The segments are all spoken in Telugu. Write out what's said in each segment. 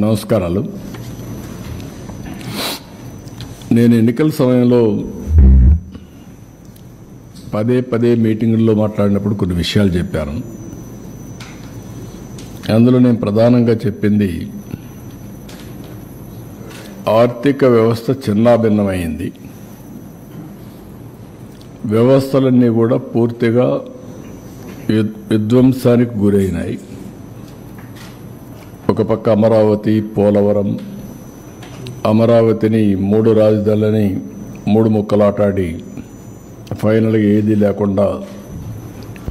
నమస్కారాలు. నేను ఎన్నికల సమయంలో పదే మీటింగుల్లో మాట్లాడినప్పుడు కొన్ని విషయాలు చెప్పాను. అందులో నేను ప్రధానంగా చెప్పింది ఆర్థిక వ్యవస్థ చిన్నాభిన్నమైంది. వ్యవస్థలన్నీ కూడా పూర్తిగా విధ్వంసానికి గురైనాయి. ఒక పక్క అమరావతి, పోలవరం, అమరావతిని 3 రాజధానులని 3 ముక్కలాటాడి ఫైనల్గా ఏదీ లేకుండా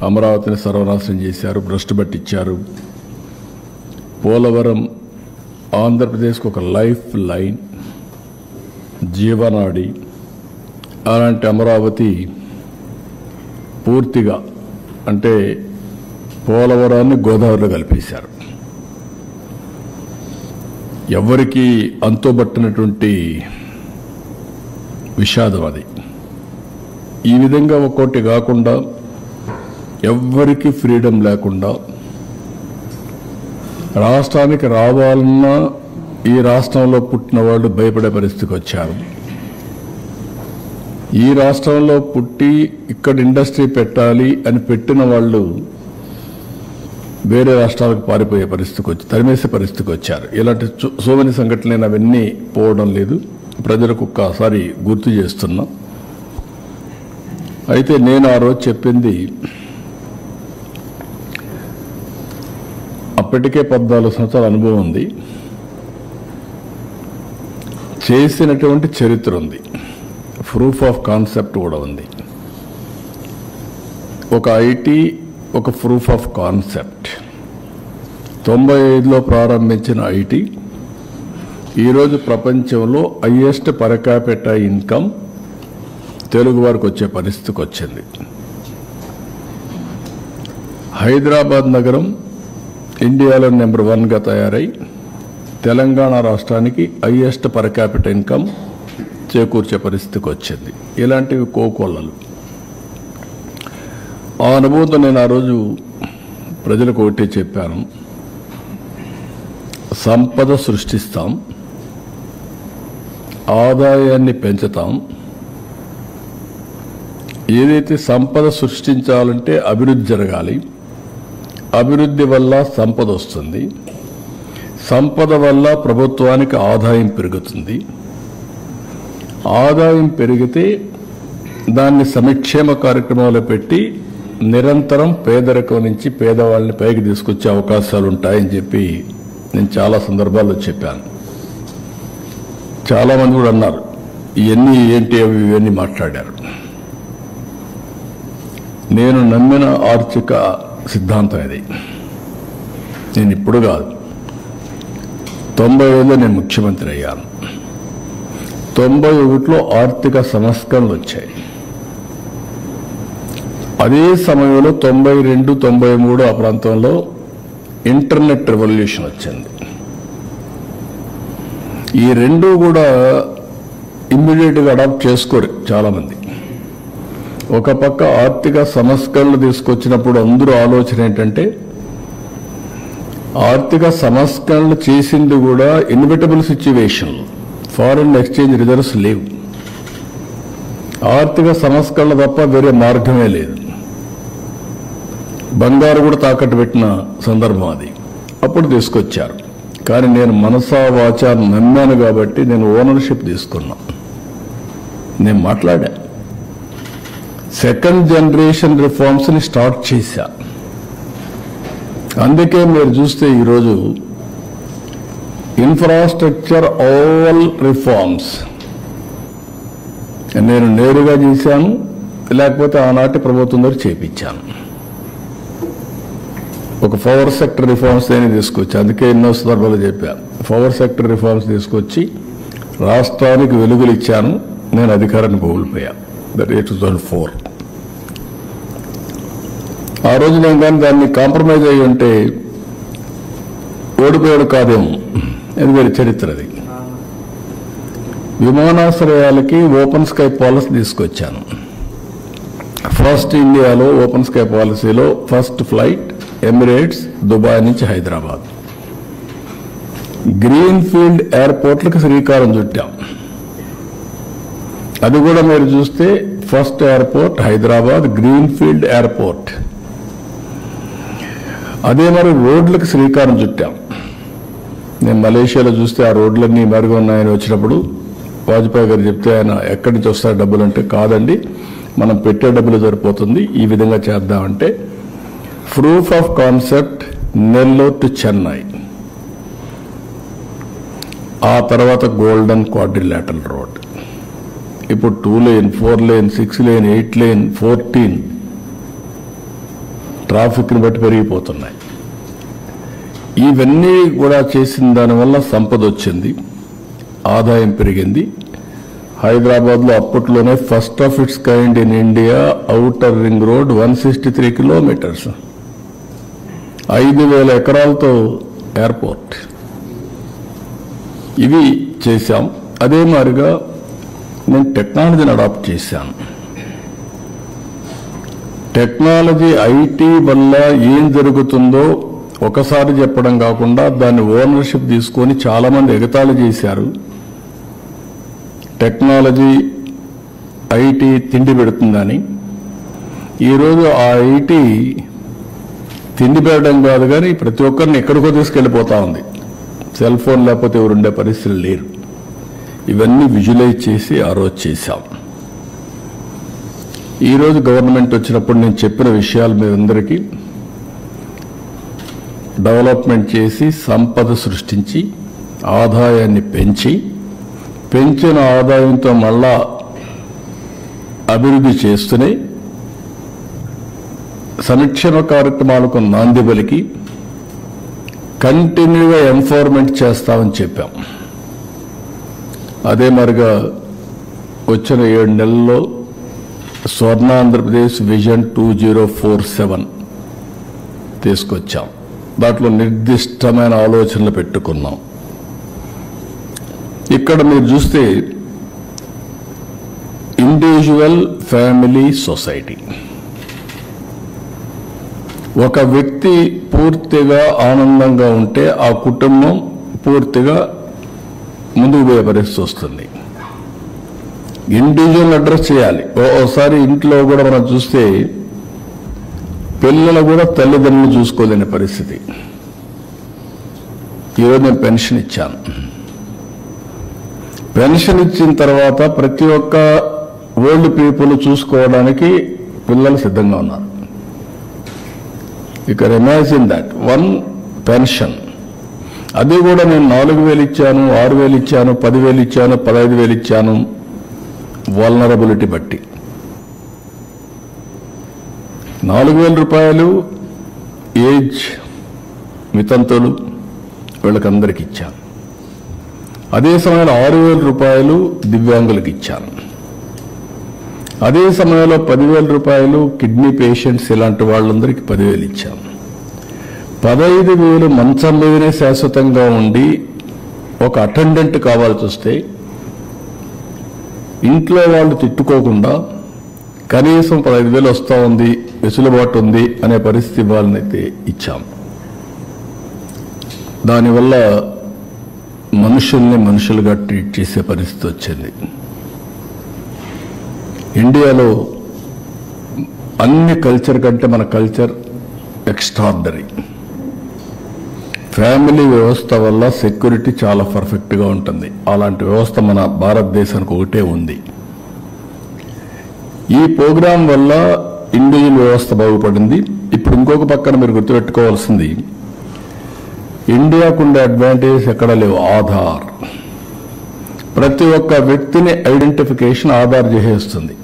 అమరావతిని సర్వనాశనం చేశారు, భ్రష్టు పట్టించారు. పోలవరం ఆంధ్రప్రదేశ్కు ఒక లైఫ్ లైన్, జీవనాడి. అలాంటి అమరావతి పూర్తిగా అంటే పోలవరాన్ని గోదావరిలో కలిపేశారు. ఎవరికి అంతుబట్టినటువంటి విషాదం అది. ఈ విధంగా ఒక్కోటి కాకుండా ఎవ్వరికి ఫ్రీడమ్ లేకుండా రాష్ట్రానికి రావాలన్నా ఈ రాష్ట్రంలో పుట్టిన వాళ్ళు భయపడే పరిస్థితికి వచ్చారు. ఈ రాష్ట్రంలో పుట్టి ఇక్కడ ఇండస్ట్రీ పెట్టాలి అని పెట్టిన వాళ్ళు వేరే రాష్ట్రాలకు పారిపోయే పరిస్థితికి వచ్చి తరిమేసే పరిస్థితికి వచ్చారు. ఇలాంటి సోమని సంఘటనలు అవన్నీ పోవడం లేదు. ప్రజలకు ఒక్కసారి గుర్తు చేస్తున్నా. అయితే నేను ఆ రోజు చెప్పింది అప్పటికే 14 సంవత్సరాల అనుభవం ఉంది, చేసినటువంటి చరిత్ర ఉంది, ప్రూఫ్ ఆఫ్ కాన్సెప్ట్ కూడా ఉంది. ఒక ఐటీ ఒక ప్రూఫ్ ఆఫ్ కాన్సెప్ట్. 95లో ప్రారంభించిన ఐటీ ఈరోజు ప్రపంచంలో highest per capita income Telugu వారికి వచ్చే పరిస్థితికి వచ్చింది. హైదరాబాద్ నగరం ఇండియాలో నెంబర్ 1గా తయారై తెలంగాణ రాష్ట్రానికి హైయెస్ట్ పర్ క్యాపిటా ఇన్కమ్ చేకూర్చే పరిస్థితికి వచ్చింది. ఇలాంటివి కోకొల్లలు. ఆ అనుభవంతో నేను ఆ రోజు ప్రజలకు ఒకటే చెప్పాను, సంపద సృష్టిస్తాం, ఆదాయాన్ని పెంచుతాం. ఏదైతే సంపద సృష్టించాలంటే అభివృద్ధి జరగాలి, అభివృద్ధి వల్ల సంపద వస్తుంది, సంపద వల్ల ప్రభుత్వానికి ఆదాయం పెరుగుతుంది, ఆదాయం పెరిగితే దాన్ని సంక్షేమ కార్యక్రమాలు పెట్టి నిరంతరం పేదరికం నుంచి పేదవాళ్ళని పైకి తీసుకొచ్చే అవకాశాలు ఉంటాయని చెప్పి నేను చాలా సందర్భాల్లో చెప్పాను. చాలామంది కూడా అన్నారు ఇవన్నీ ఏంటి అవి ఇవన్నీ మాట్లాడారు. నేను నమ్మిన ఆర్థిక సిద్ధాంతం ఇది. నేను ఇప్పుడు కాదు, 95లో నేను ముఖ్యమంత్రి అయ్యాను. 91లో ఆర్థిక సంస్కరణలు వచ్చాయి. అదే సమయంలో 92, 93 ఆ ప్రాంతంలో ఇంటర్నెట్ రెవల్యూషన్ వచ్చింది. ఈ రెండు కూడా ఇమ్మీడియట్గా అడాప్ట్ చేసుకోరు చాలామంది. ఒక పక్క ఆర్థిక సంస్కరణలు తీసుకొచ్చినప్పుడు అందరూ ఆలోచన ఏంటంటే ఆర్థిక సంస్కరణలు చేసింది కూడా inevitable situation, foreign exchange reserves లేవు, ఆర్థిక సంస్కరణలు తప్ప వేరే మార్గమే లేదు. బంగారు కూడా తాకట్టు పెట్టిన సందర్భం అది. అప్పుడు తీసుకొచ్చారు. కానీ నేను మనసా వాచా నమ్మాను కాబట్టి నేను ఓనర్షిప్ తీసుకున్నా. నేను మాట్లాడా, సెకండ్ జనరేషన్ రిఫార్మ్స్ని స్టార్ట్ చేశా. అందుకే మీరు చూస్తే ఈరోజు ఇన్ఫ్రాస్ట్రక్చర్ ఆల్ రిఫార్మ్స్ నేను నేరుగా చేశాను, లేకపోతే ఆనాటి ప్రభుత్వం ద్వారా చేపించాను. ఒక పవర్ సెక్టర్ రిఫార్మ్స్ అని తీసుకొచ్చి, అందుకే ఎన్నో సందర్భాలు చెప్పాను, పవర్ సెక్టర్ రిఫార్మ్స్ తీసుకొచ్చి రాష్ట్రానికి వెలుగులు ఇచ్చాను. నేను అధికారాన్ని కోల్పోయాను. దట్ 2004. ఆ రోజు నేను కానీ దాన్ని కాంప్రమైజ్ అయ్యి ఉంటే ఓడిపోయాడు కాదేమో. ఇది వేరే చరిత్ర. అది విమానాశ్రయాలకి ఓపెన్ స్కై పాలసీ తీసుకొచ్చాను. ఫస్ట్ ఇండియాలో ఓపెన్ స్కై పాలసీలో ఫస్ట్ ఫ్లైట్ ఎమిరేట్స్ దుబాయ్ నుంచి హైదరాబాద్. గ్రీన్ ఫీల్డ్ ఎయిర్పోర్ట్లకు శ్రీకారం చుట్టాం. అది కూడా మీరు చూస్తే first airport Hyderabad green field airport. అదే మరి రోడ్లకు శ్రీకారం చుట్టాం. నేను మలేషియాలో చూస్తే ఆ రోడ్లన్నీ మెరుగు ఉన్నాయని వచ్చినప్పుడు వాజ్పేయి గారు చెప్తే ఆయన ఎక్కడి నుంచి వస్తాయి డబ్బులు అంటే, కాదండి మనం పెట్టే డబ్బులు సరిపోతుంది, ఈ విధంగా చేద్దామంటే proof of concept Nellore to Chennai. ఆ తర్వాత గోల్డెన్ క్వాడ్రిలేటరల్ రోడ్, ఇప్పుడు 2 లేన్ 4 లేన్ 6 లేన్ 8 లేన్ 14 ట్రాఫిక్ని బట్టి పెరిగిపోతున్నాయి. ఇవన్నీ కూడా చేసిన దానివల్ల సంపద వచ్చింది, ఆదాయం పెరిగింది. హైదరాబాద్లో అప్పట్లోనే first of its kind in India outer ring road 163 kilometres, 5,000 ఎకరాలతో ఎయిర్పోర్ట్. ఇవి చేశాం. అదే మాదిరిగా నేను టెక్నాలజీని అడాప్ట్ చేశాను. టెక్నాలజీ ఐటీ వల్ల ఏం జరుగుతుందో ఒకసారి చెప్పడం కాకుండా దాన్ని ఓనర్షిప్ తీసుకొని చాలామంది ఎగతాళి చేశారు. టెక్నాలజీ ఐటీ తిండి పెడుతుందని. ఈరోజు ఆ ఐటీ తిండి పెట్టడం కాదు కానీ ప్రతి ఒక్కరిని ఎక్కడికో తీసుకెళ్ళిపోతా ఉంది. సెల్ ఫోన్ లేకపోతే ఎవరుండే పరిస్థితులు లేరు. ఇవన్నీ విజువలైజ్ చేసి ఆ రోజు చేశాం. ఈరోజు గవర్నమెంట్ వచ్చినప్పుడు నేను చెప్పిన విషయాలు మీరందరికీ డెవలప్మెంట్ చేసి సంపద సృష్టించి ఆదాయాన్ని పెంచిన ఆదాయంతో మళ్ళా అభివృద్ధి చేస్తూనే సంక్షేమ కార్యక్రమాలకు నాంది పలికి కంటిన్యూగా ఎంపవర్మెంట్ చేస్తామని చెప్పాం. అదే మరిగా వచ్చిన 7 నెలల్లో స్వర్ణాంధ్రప్రదేశ్ విజన్ 2047 తీసుకొచ్చాం. దాంట్లో నిర్దిష్టమైన ఆలోచనలు పెట్టుకున్నాం. ఇక్కడ మీరు చూస్తే ఇండివిజువల్ ఫ్యామిలీ సొసైటీ, ఒక వ్యక్తి పూర్తిగా ఆనందంగా ఉంటే ఆ కుటుంబం పూర్తిగా ముందుకు పోయే పరిస్థితి వస్తుంది. ఇండివిజువల్ అడ్రస్ చేయాలి. ఓసారి ఇంట్లో కూడా మనం చూస్తే పిల్లలు కూడా తల్లిదండ్రులు చూసుకోలేని పరిస్థితి. ఈరోజు నేను పెన్షన్ ఇచ్చాను. పెన్షన్ ఇచ్చిన తర్వాత ప్రతి ఒక్క ఓల్డ్ పీపుల్ చూసుకోవడానికి పిల్లలు సిద్ధంగా ఉన్నారు. You can imagine that one pension. అది కూడా నేను 4,000 ఇచ్చాను, 6,000 ఇచ్చాను, 10,000 ఇచ్చాను, 15,000 ఇచ్చాను, వల్నరబిలిటీ బట్టి. 4,000 రూపాయలు ఏజ్ మితంతులు వీళ్ళకందరికి ఇచ్చాను. అదే సమయంలో 6,000 రూపాయలు దివ్యాంగులకు ఇచ్చాను. అదే సమయంలో 10,000 రూపాయలు కిడ్నీ పేషెంట్స్ ఇలాంటి వాళ్ళందరికీ 10,000 ఇచ్చాను. 15,000 మంచం మీదనే శాశ్వతంగా ఉండి ఒక అటెండెంట్ కావాల్సి వస్తే ఇంట్లో వాళ్ళు తిట్టుకోకుండా కనీసం 15,000 వస్తూ ఉంది, వెసులుబాటు ఉంది అనే పరిస్థితి వాళ్ళనైతే ఇచ్చాం. దానివల్ల మనుషుల్ని మనుషులుగా ట్రీట్ చేసే పరిస్థితి వచ్చింది. ఇండియాలో అన్ని కల్చర్ కంటే మన కల్చర్ ఎక్స్ట్రార్డనరీ. ఫ్యామిలీ వ్యవస్థ వల్ల సెక్యూరిటీ చాలా పర్ఫెక్ట్గా ఉంటుంది. అలాంటి వ్యవస్థ మన భారతదేశానికి ఒకటే ఉంది. ఈ ప్రోగ్రాం వల్ల ఇండివిజువల్ వ్యవస్థ బాగుపడింది. ఇప్పుడు ఇంకొక పక్కన మీరు గుర్తుపెట్టుకోవాల్సింది, ఇండియాకు ఉండే అడ్వాంటేజ్ ఎక్కడ లేవు. ఆధార్, ప్రతి ఒక్క వ్యక్తిని ఐడెంటిఫికేషన్ ఆధార్ చేసేస్తుంది.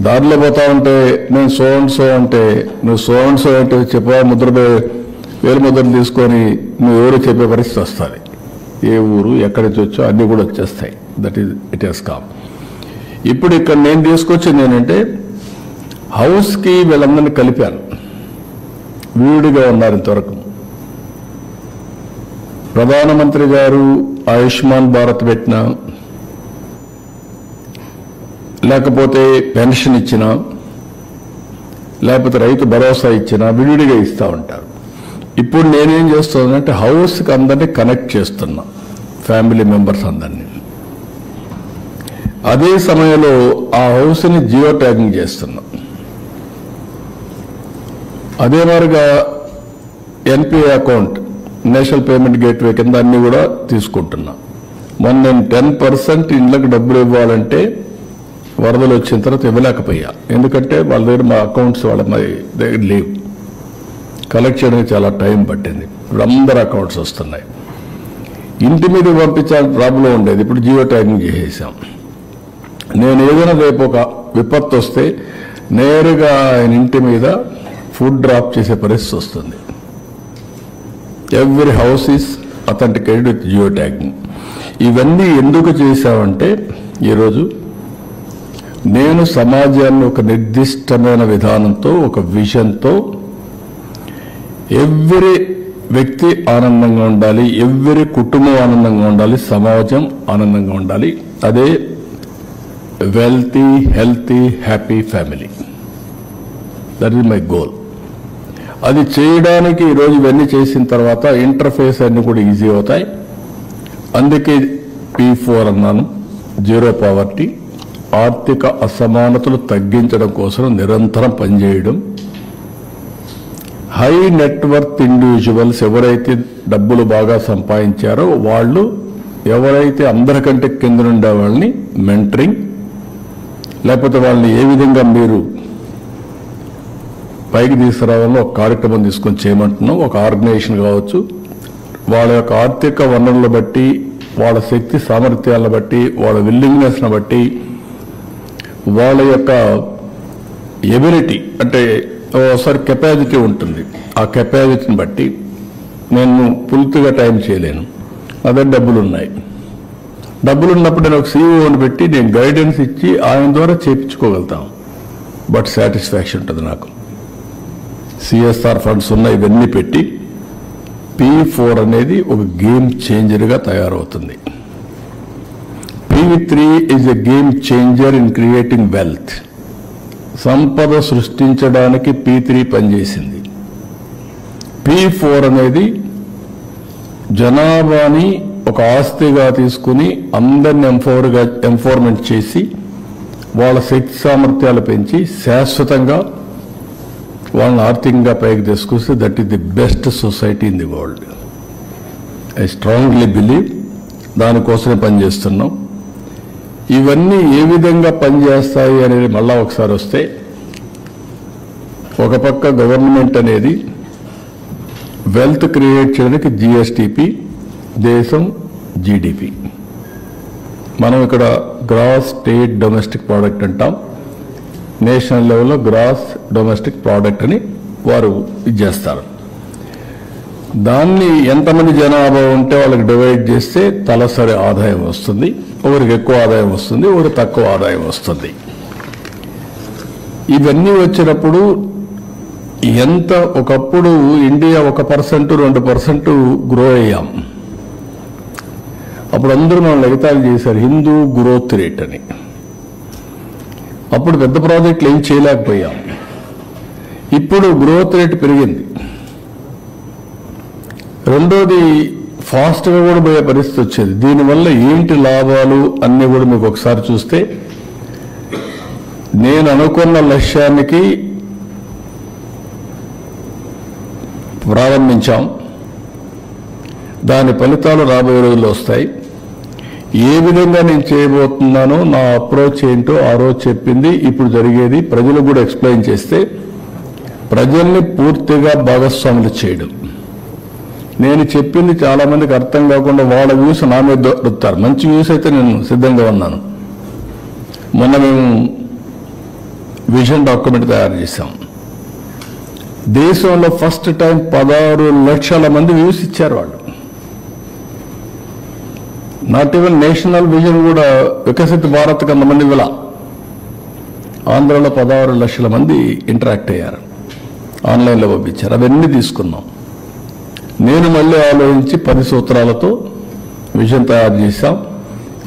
దారిలో పోతా ఉంటే నేను సో అండ్ సో అంటే నువ్వు సో అండ్ సో అంటే చెప్పా వేలు ముద్రలు తీసుకొని నువ్వు ఎవరు చెప్పే పరిస్థితి వస్తుంది. ఏ ఊరు ఎక్కడి నుంచి వచ్చో అన్నీ కూడా వచ్చేస్తాయి. That is it is com. ఇప్పుడు ఇక్కడ నేను తీసుకొచ్చింది ఏంటంటే హౌస్కి వీళ్ళందరినీ కలిపాను. వీడిగా ఉన్నారు ఇంతవరకు. ప్రధానమంత్రి గారు ఆయుష్మాన్ భారత్ పెట్టినా, లేకపోతే పెన్షన్ ఇచ్చినా, లేకపోతే రైతు భరోసా ఇచ్చినా విడివిడిగా ఇస్తూ ఉంటారు. ఇప్పుడు నేనేం చేస్తున్నానంటే హౌస్కి అందరినీ కనెక్ట్ చేస్తున్నా, ఫ్యామిలీ మెంబర్స్ అందరినీ. అదే సమయంలో ఆ హౌస్ని జియో ట్యాగింగ్ చేస్తున్నా. అదే మాదిరిగా NPI account, national payment gateway కింద అన్ని కూడా తీసుకుంటున్నా. మొన్న నేను 10% ఇళ్లకు డబ్బులు ఇవ్వాలంటే వరదలు వచ్చిన తర్వాత ఇవ్వలేకపోయా. ఎందుకంటే వాళ్ళ దగ్గర మా అకౌంట్స్ వాళ్ళ దగ్గర లేవు. కలెక్ట్ చేయడానికి చాలా టైం పట్టింది. ఇప్పుడు అందరు అకౌంట్స్ వస్తున్నాయి. ఇంటి మీద పంపించాలని ప్రాబ్లం ఉండేది, ఇప్పుడు జియో ట్యాగింగ్ చేసేసాం. నేను ఏదైనా రేపు ఒక విపత్తు వస్తే నేరుగా ఆయన ఇంటి మీద ఫుడ్ డ్రాప్ చేసే పరిస్థితి వస్తుంది. Every house is authenticated with geo tagging. ఇవన్నీ ఎందుకు చేశామంటే ఈరోజు నేను సమాజాన్ని ఒక నిర్దిష్టమైన విధానంతో, ఒక విజన్తో ఎవ్రీ వ్యక్తి ఆనందంగా ఉండాలి, ఎవ్రీ కుటుంబం ఆనందంగా ఉండాలి, సమాజం ఆనందంగా ఉండాలి. అదే wealthy, healthy, happy family. That is my goal. అది చేయడానికి ఈరోజు ఇవన్నీ చేసిన తర్వాత ఇంటర్ఫేస్ అన్ని కూడా ఈజీ అవుతాయి. అందుకే P4 అన్నాను, జీరో పావర్టీ. ఆర్థిక అసమానతలు తగ్గించడం కోసం నిరంతరం పనిచేయడం. హై నెట్వర్త్ ఇండివిజువల్స్ ఎవరైతే డబ్బులు బాగా సంపాదించారో వాళ్ళు, ఎవరైతే అందరికంటే కింద ఉండే వాళ్ళని మెంటరింగ్, లేకపోతే వాళ్ళని ఏ విధంగా మీరు పైకి తీసుకురావాలో ఒక కార్యక్రమం తీసుకొని చేయమంటున్నాం. ఒక ఆర్గనైజేషన్ కావచ్చు, వాళ్ళ యొక్క ఆర్థిక వనరులను బట్టి, వాళ్ళ శక్తి సామర్థ్యాలను బట్టి, వాళ్ళ విల్లింగ్నెస్ను బట్టి, వాళ్ళ యొక్క ఎబిలిటీ అంటే ఒకసారి కెపాసిటీ ఉంటుంది. ఆ కెపాసిటీని బట్టి నేను పూర్తిగా టైం చేయలేను, అదే డబ్బులు ఉన్నాయి. డబ్బులు ఉన్నప్పుడు నేను ఒక సీఈఓని పెట్టి నేను గైడెన్స్ ఇచ్చి ఆయన ద్వారా చేయించుకోగలుగుతాం. బట్ సాటిస్ఫాక్షన్ ఉంటుంది నాకు. సిఎస్ఆర్ ఫండ్స్ ఉన్నాయి, ఇవన్నీ పెట్టి P4 అనేది ఒక గేమ్ చేంజర్గా తయారవుతుంది. P3 is a game changer in creating wealth. సంపద సృష్టించడానికి P3 పనిచేసింది. P4 అనేది జనాభాని ఒక ఆస్తిగా తీసుకుని అందరిని ఎంపవర్మెంట్ చేసి వాళ్ళ శక్తి సామర్థ్యాలు పెంచి శాశ్వతంగా వాళ్ళని ఆర్థికంగా పైకి తీసుకొస్తే that is the best society in the world. I strongly believe. దానికోసమే పనిచేస్తున్నాం. ఇవన్నీ ఏ విధంగా పనిచేస్తాయి అనేది మళ్ళా ఒకసారి వస్తే, ఒక పక్క గవర్నమెంట్ అనేది వెల్త్ క్రియేట్ చేయడానికి జిఎస్టిపి, దేశం జీడిపి. మనం ఇక్కడ గ్రాస్ స్టేట్ డొమెస్టిక్ ప్రోడక్ట్ అంటాం. నేషనల్ లెవెల్లో గ్రాస్ డొమెస్టిక్ ప్రోడక్ట్ అని వారు ఇది చేస్తారు. దాన్ని ఎంతమంది జనాభా ఉంటే వాళ్ళకి డివైడ్ చేస్తే తలసరి ఆదాయం వస్తుంది. ఒకరికి ఎక్కువ ఆదాయం వస్తుంది, ఒకరికి తక్కువ ఆదాయం వస్తుంది. ఇవన్నీ వచ్చినప్పుడు ఎంత ఒకప్పుడు ఇండియా 1%, 2% గ్రో అయ్యాం. అప్పుడు అందరూ మనం ఎగతాళి చేశారు హిందూ గ్రోత్ రేట్ అని. అప్పుడు పెద్ద ప్రాజెక్టులు ఏం చేయలేకపోయాం. ఇప్పుడు గ్రోత్ రేట్ పెరిగింది. రెండోది ఫాస్ట్గా కూడా పోయే పరిస్థితి వచ్చేది. దీనివల్ల ఏంటి లాభాలు అన్నీ కూడా మీకు ఒకసారి చూస్తే, నేను అనుకున్న లక్ష్యానికి ప్రారంభించాం. దాని ఫలితాలు రాబోయే రోజుల్లో వస్తాయి. ఏ విధంగా నేను చేయబోతున్నానో, నా అప్రోచ్ ఏంటో ఆ రోజు చెప్పింది, ఇప్పుడు జరిగేది ప్రజలకు కూడా ఎక్స్ప్లెయిన్ చేస్తే ప్రజల్ని పూర్తిగా భాగస్వాములు చేయడం. నేను చెప్పింది చాలా మందికి అర్థం కాకుండా వాళ్ళ వ్యూస్ నా మీద దొరుకుతారు. మంచి వ్యూస్ అయితే నేను సిద్ధంగా ఉన్నాను. మొన్న మేము విజన్ డాక్యుమెంట్ తయారు చేశాం. దేశంలో ఫస్ట్ టైం 16 లక్షల మంది వ్యూస్ ఇచ్చారు వాళ్ళు. నాట్ ఈవెన్ నేషనల్ విజన్ కూడా వికసిత భారత్ కొంతమంది ఇలా ఆంధ్రలో 16 లక్షల మంది ఇంటరాక్ట్ అయ్యారు, ఆన్లైన్లో పంపించారు. అవన్నీ తీసుకున్నాం. నేను మళ్ళీ ఆలోచించి 10 సూత్రాలతో విజన్ తయారు చేశాం.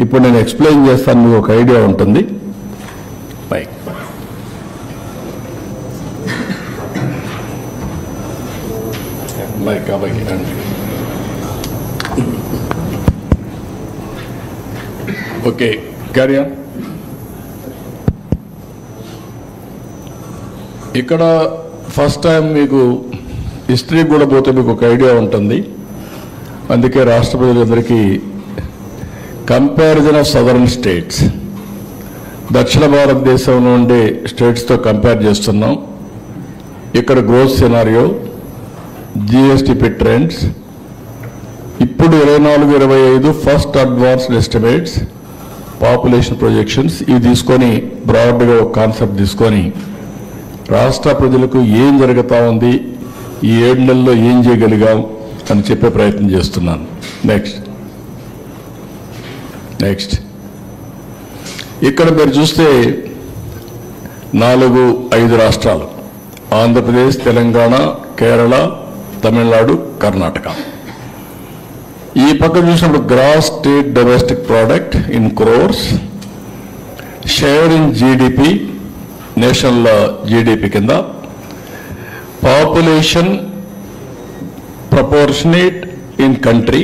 ఇప్పుడు నేను ఎక్స్ప్లెయిన్ చేస్తాను, మీకు ఒక ఐడియా ఉంటుంది. మైక్ అబ్బాయి రండి. Okay, carry on. ఇక్కడ ఫస్ట్ టైం మీకు హిస్టరీ కూడా పోతే మీకు ఒక ఐడియా ఉంటుంది. అందుకే రాష్ట్ర ప్రజలందరికీ కంపారిజన్ ఆఫ్ సదరన్ స్టేట్స్, దక్షిణ భారతదేశంలో ఉండే స్టేట్స్తో కంపేర్ చేస్తున్నాం. ఇక్కడ గ్రోత్ సినారియో, జిఎస్టిపి ట్రెండ్స్, ఇప్పుడు 24-25 first advanced estimates, population projections ఇవి తీసుకొని బ్రాడ్గా ఒక కాన్సెప్ట్ తీసుకొని రాష్ట్ర ప్రజలకు ఏం జరుగుతూ ఉంది, ఈ 7 నెలల్లో ఏం చేయగలిగాం అని చెప్పే ప్రయత్నం చేస్తున్నాను. నెక్స్ట్ ఇక్కడ మీరు చూస్తే 4-5 రాష్ట్రాలు, ఆంధ్రప్రదేశ్, తెలంగాణ, కేరళ, తమిళనాడు, కర్ణాటక. ఈ పక్క చూసినప్పుడు gross state domestic product in crores, share in GDP, national GDP కింద, population proportionate in country,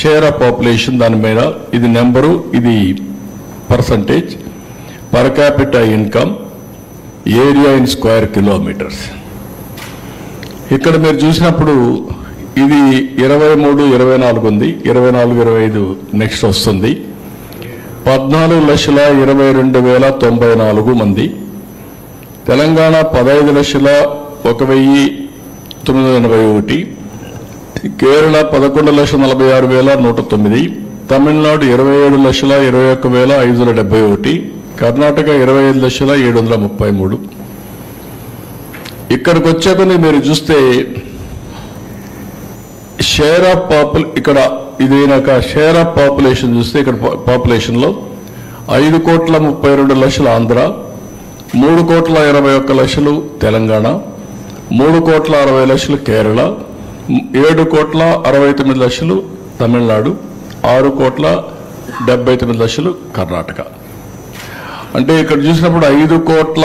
share of population దాని మీద, ఇది నెంబరు, ఇది percentage, per capita income, area in square kilometres. ఇక్కడ మీరు చూసినప్పుడు ఇది 23-24 ఉంది, 24-25 నెక్స్ట్ వస్తుంది. 14,22,094 మంది. తెలంగాణ 15,01,981, కేరళ 11,46,109, తమిళనాడు 27,21,571, కర్ణాటక 25,07,33. ఇక్కడికి వచ్చే కొన్ని మీరు చూస్తే షేర్ ఆఫ్ ఇక్కడ ఇదైనాక షేర్ ఆఫ్ పాపులేషన్ చూస్తే ఇక్కడ పాపులేషన్లో 5,32,00,000 ఆంధ్ర, 3,81,00,000 తెలంగాణ, 3,60,00,000 కేరళ, 7,69,00,000 తమిళనాడు, 6,79,00,000 కర్ణాటక. అంటే ఇక్కడ చూసినప్పుడు 5 కోట్ల,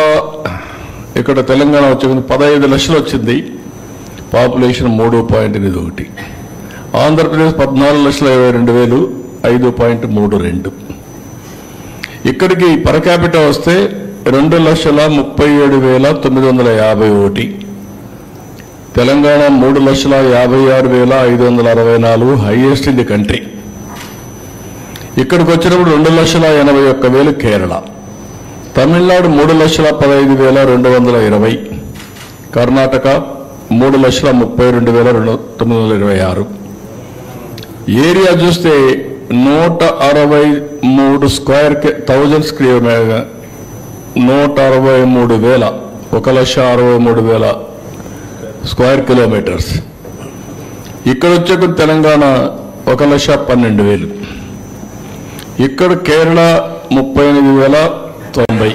ఇక్కడ తెలంగాణ వచ్చే 15 లక్షలు వచ్చింది, పాపులేషన్ 3.81. ఆంధ్రప్రదేశ్ 14,22,000, 5.32. ఇక్కడికి పర్ క్యాపిటా వస్తే 2,37,951, Telangana 3,56,564, highest in the country. ఇక్కడికి వచ్చినప్పుడు 2,81,000 కేరళ, తమిళనాడు 3,15,220, కర్ణాటక 3,32,926. ఏరియా చూస్తే 163 స్క్వేర్ 1000 స్క్వేర్ 163,000, 1,63,000 స్క్వేర్ కిలోమీటర్స్. ఇక్కడ వచ్చే తెలంగాణ 1,12,000, ఇక్కడ కేరళ 38,090,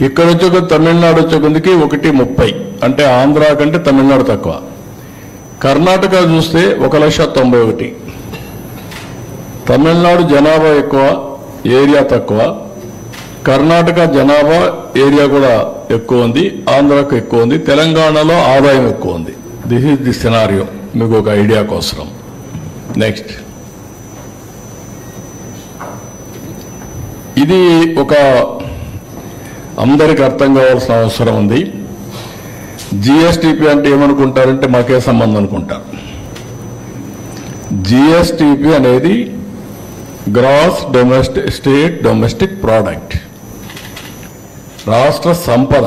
ఇక్కడ వచ్చే తమిళనాడు వచ్చే కొందికి 1,30, అంటే ఆంధ్ర కంటే తమిళనాడు తక్కువ. కర్ణాటక చూస్తే 1,91,000, తమిళనాడు జనాభా ఎక్కువ, ఏరియా తక్కువ. కర్ణాటక జనాభా ఏరియా కూడా ఎక్కువ ఉంది, ఆంధ్రాకు ఎక్కువ ఉంది, తెలంగాణలో ఆదాయం ఎక్కువ ఉంది. దిస్ ఈజ్ ది సినారియో, మీకు ఒక ఐడియా కోసం. నెక్స్ట్, ఇది ఒక అందరికి అర్థం కావాల్సిన అవసరం ఉంది. జిఎస్టిపి అంటే ఏమనుకుంటారంటే మాకే సంబంధం అనుకుంటారు. జిఎస్టిపి అనేది గ్రాస్ స్టేట్ డొమెస్టిక్ ప్రోడక్ట్, రాష్ట్ర సంపద.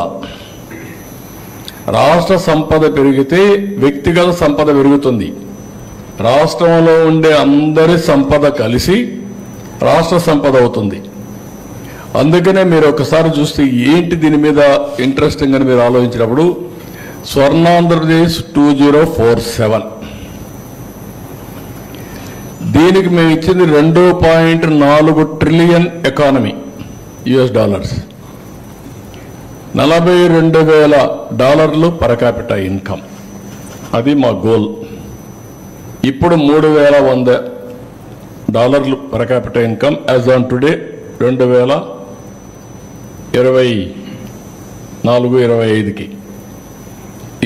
రాష్ట్ర సంపద పెరిగితే వ్యక్తిగత సంపద పెరుగుతుంది. రాష్ట్రంలో ఉండే అందరి సంపద కలిసి రాష్ట్ర సంపద అవుతుంది. అందుకనే మీరు ఒకసారి చూస్తే ఏంటి దీని మీద ఇంట్రెస్టింగ్ అని మీరు ఆలోచించినప్పుడు, స్వర్ణాంధ్రప్రదేశ్ 2047, దీనికి మేము ఇచ్చింది $2.4 trillion economy, US, $42,000 per capita income. అది మా గోల్. ఇప్పుడు $3,100 per capita income as on today 2024-25కి.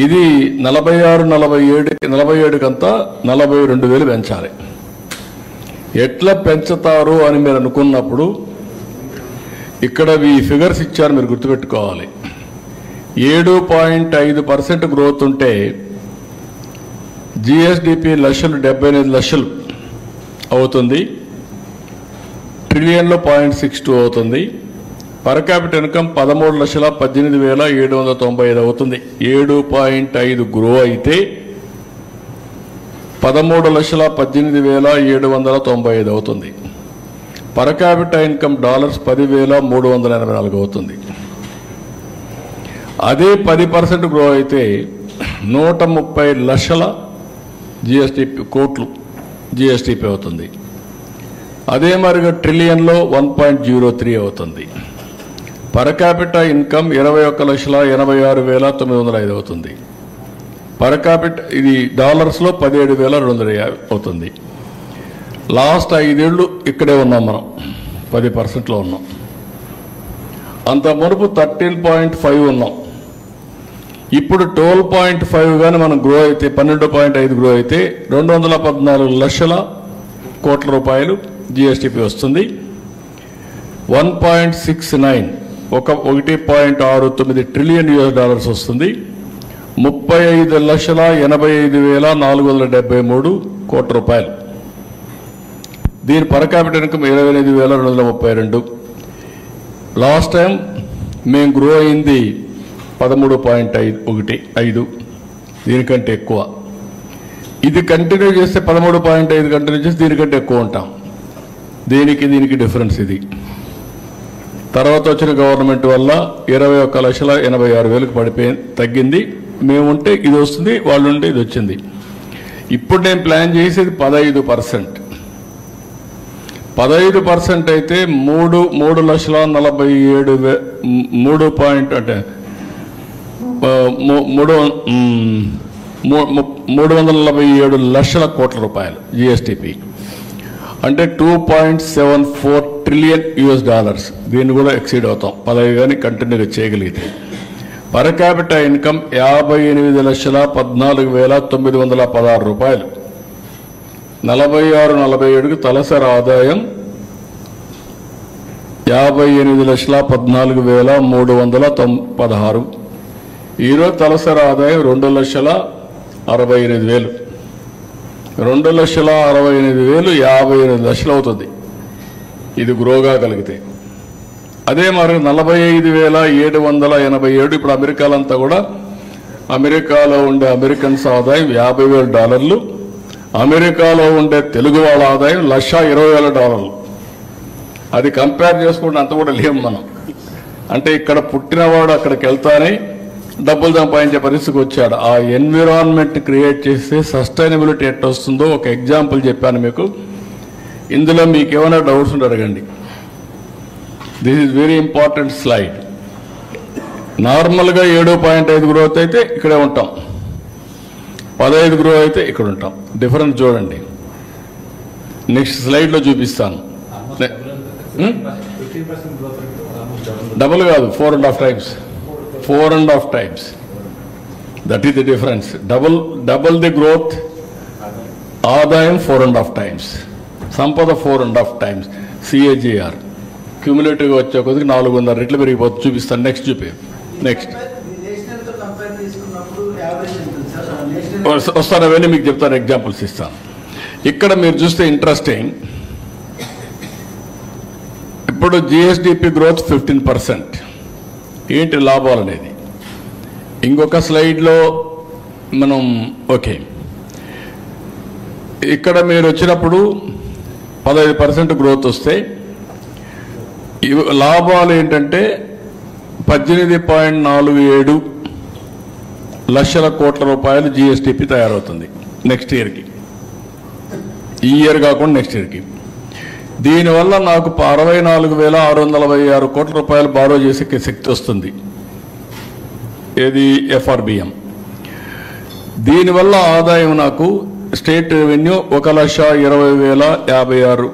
ఇది 47 కంతా 42,000 పెంచాలి. ఎట్లా పెంచుతారు అని మీరు అనుకున్నప్పుడు ఇక్కడ ఈ ఫిగర్స్ ఇచ్చారు, మీరు గుర్తుపెట్టుకోవాలి. 7.5% గ్రోత్ ఉంటే జిఎస్డిపి లక్షలు 78 లక్షలు అవుతుంది, ట్రిలియన్లో 0.62 అవుతుంది. పర్ క్యాపిటల్ ఇన్కమ్ 13,18,795 అవుతుంది. 7.5 గ్రో అయితే 13,18,795 అవుతుంది. పర్ క్యాపిటల్ ఇన్కమ్ $10,384 అవుతుంది. అదే 10% గ్రో అయితే 130 లక్షల కోట్లు జిఎస్టిపి అవుతుంది. అదే మరిగా ట్రిలియన్లో 1.03 అవుతుంది. పర్ క్యాపిటల్ ఇన్కమ్ 21,86,905 అవుతుంది. పర్ క్యాపిటల్ ఇది డాలర్స్లో 17,250 అవుతుంది. లాస్ట్ 5 ఏళ్ళు ఇక్కడే ఉన్నాం, మనం 10%లో ఉన్నాం. అంత మునుపు 13.5 ఉన్నాం. ఇప్పుడు 12.5 కానీ మనం గ్రో అయితే 12.5 గ్రో అయితే 214 లక్షల కోట్ల రూపాయలు జిఎస్టిపి వస్తుంది. 1.69 1.69 ట్రిలియన్ US వస్తుంది. 35,85,473 కోట్ల రూపాయలు. దీని per capital income 28,232. Last time మేము గ్రో అయింది 13.5, దీనికంటే ఎక్కువ. ఇది కంటిన్యూ చేస్తే 13.5 కంటిన్యూ చేస్తే దీనికంటే ఎక్కువ ఉంటాం. దీనికి డిఫరెన్స్ ఇది. తర్వాత వచ్చిన గవర్నమెంట్ వల్ల 21,86,000 తగ్గింది. మేముంటే ఇది వస్తుంది, వాళ్ళు ఉంటే ఇది వచ్చింది. ఇప్పుడు నేను ప్లాన్ చేసేది 15%. 15% అయితే 347 లక్షల కోట్ల రూపాయలు జిఎస్టిపి అంటే 2.74 ట్రిలియన్ US. దీన్ని కూడా ఎక్సీడ్ అవుతాం 15 కానీ కంటిన్యూగా చేయగలిగితే. పర్ క్యాపిటల్ ఇన్కమ్ 58,14,916 రూపాయలు. 46-47కు తలసరి ఆదాయం 58,14,316. ఈరోజు తలసరి ఆదాయం 2,68,000. 2,68,000 58 లక్షలు అవుతుంది ఇది గ్రోగా కలిగితే. అదే మరి 45,787. ఇప్పుడు అమెరికాలంతా కూడా అమెరికాలో ఉండే అమెరికన్స్ ఆదాయం $50,000. అమెరికాలో ఉండే తెలుగు వాళ్ళ ఆదాయం $120,000. అది కంపేర్ చేసుకుంటే అంత కూడా లేము మనం. అంటే ఇక్కడ పుట్టినవాడు అక్కడికి వెళ్తానే డబ్బులు సంపాదించే పరిస్థితికి వచ్చాడు. ఆ ఎన్విరాన్మెంట్ క్రియేట్ చేస్తే సస్టైనబిలిటీ ఎట్లా వస్తుందో ఒక ఎగ్జాంపుల్ చెప్పాను మీకు. ఇందులో మీకు ఏమైనా డౌట్స్ ఉంటే అడగండి. This is very important slide. నార్మల్గా 7.5 గ్రోత్ అయితే ఇక్కడే ఉంటాం, 15 గ్రో అయితే ఇక్కడ ఉంటాం. డిఫరెన్స్ చూడండి, నెక్స్ట్ స్లైడ్లో చూపిస్తాను. డబుల్ కాదు, 4.5 times. 4.5 times. That is the difference. Double the growth, ఆదాయం 4.5 times, సంపద 4.5 times. CAGR క్యూములేటివ్గా వచ్చే కొద్దిగా 400 రెట్లు పెరిగిపోతుంది. చూపిస్తాను, నెక్స్ట్ నెక్స్ట్ వస్తాను, అవన్నీ మీకు చెప్తాను, ఎగ్జాంపుల్స్ ఇస్తాను. ఇక్కడ మీరు చూస్తే ఇంట్రెస్టింగ్, ఇప్పుడు జిఎస్డిపి గ్రోత్ 15%. ఏంటి లాభాలు అనేది ఇంకొక స్లైడ్లో మనం ఓకే. ఇక్కడ మీరు వచ్చినప్పుడు 15% గ్రోత్ వస్తే లాభాలు ఏంటంటే 18.47 లక్షల కోట్ల రూపాయలు జిఎస్టిపి తయారవుతుంది నెక్స్ట్ ఇయర్కి. ఈ ఇయర్ కాకుండా నెక్స్ట్ ఇయర్కి. దీనివల్ల నాకు 64,646 కోట్ల రూపాయలు బారో చేసే శక్తి వస్తుంది. ఏది FRBM. దీనివల్ల ఆదాయం నాకు స్టేట్ రెవెన్యూ 1,20,056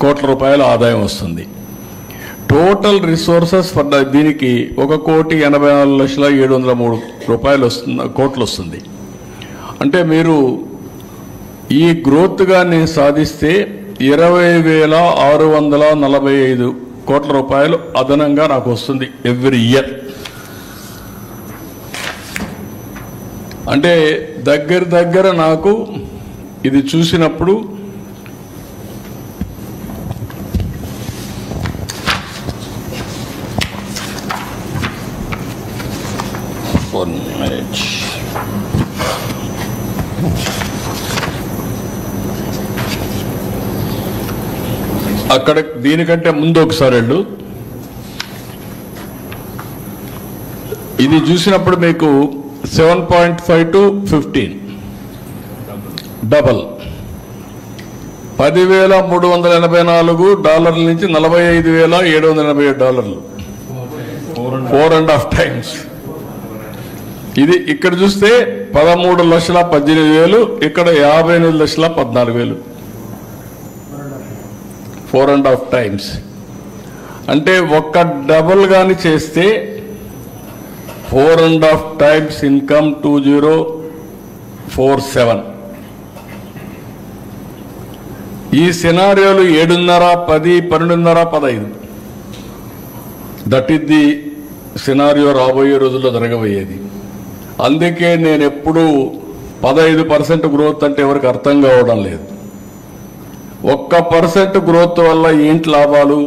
కోట్ల రూపాయల ఆదాయం వస్తుంది. టోటల్ రిసోర్సెస్ ఫర్ దీనికి 1,84,703 కోట్లు వస్తుంది. అంటే మీరు ఈ గ్రోత్గా నేను సాధిస్తే 20,645 కోట్ల రూపాయలు అదనంగా నాకు వస్తుంది ఎవ్రీ ఇయర్. అంటే దగ్గర నాకు ఇది చూసినప్పుడు అక్కడ దీనికంటే ముందు ఒకసారి వెళ్ళు. ఇది చూసినప్పుడు మీకు 7.5 to 15 డబల్ $10,384 నుంచి $45,787 4.5 times. ఇది ఇక్కడ చూస్తే 13,18,000, ఇక్కడ 58,14,000 4.5 times. అంటే ఒక్క డబుల్ గాని చేస్తే 4.5 times ఇన్కమ్ 2047. ఈ సినారియోలు 7.5, 10, 12.5, 15. దట్ ఈస్ ది సినారియో రాబోయే రోజుల్లో జరగబోయేది. అందుకే నేను ఎప్పుడూ 15% గ్రోత్ అంటే ఎవరికి అర్థం కావడం లేదు. 1% గ్రోత్ వల్ల ఏంటి లాభాలు,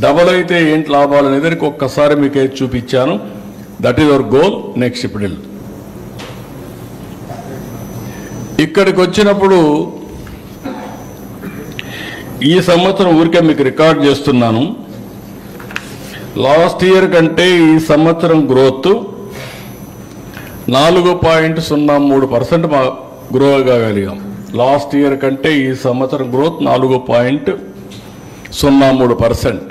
డబల్ అయితే ఏంటి లాభాలు అనేది ఒక్కసారి మీకు చూపించాను. That is our goal. Next ఇప్పుడు ఇక్కడికి వచ్చినప్పుడు ఈ సంవత్సరం ఊరికే మీకు రికార్డ్ చేస్తున్నాను. లాస్ట్ ఇయర్ కంటే ఈ సంవత్సరం గ్రోత్ 4.03% గ్రో కాగలిగాం. లాస్ట్ ఇయర్ కంటే ఈ సంవత్సరం గ్రోత్ 4.03%.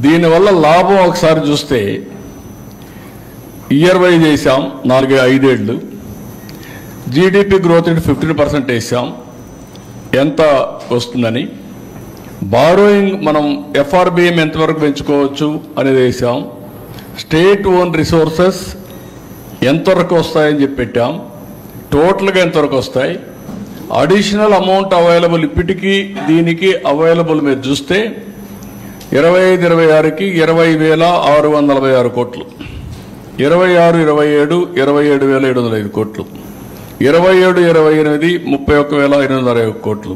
దీనివల్ల లాభం ఒకసారి చూస్తే ఇయర్ వైజ్ వేసాం 4-5 ఏళ్ళు. జీడిపి గ్రోత్ 15% వేసాం. ఎంత వస్తుందని బారోయింగ్ మనం ఎఫ్ఆర్బిఎం ఎంతవరకు పెంచుకోవచ్చు అనేది వేసాం. స్టేట్ ఓన్ రిసోర్సెస్ ఎంతవరకు వస్తాయని చెప్పి పెట్టాం. టోటల్గా ఎంతవరకు వస్తాయి, అడిషనల్ అమౌంట్ అవైలబుల్ ఇప్పటికీ దీనికి అవైలబుల్ మీరు చూస్తే 25-26కి 20,646 కోట్లు, 26-27 27,705 కోట్లు, 27-28 31,860 కోట్లు,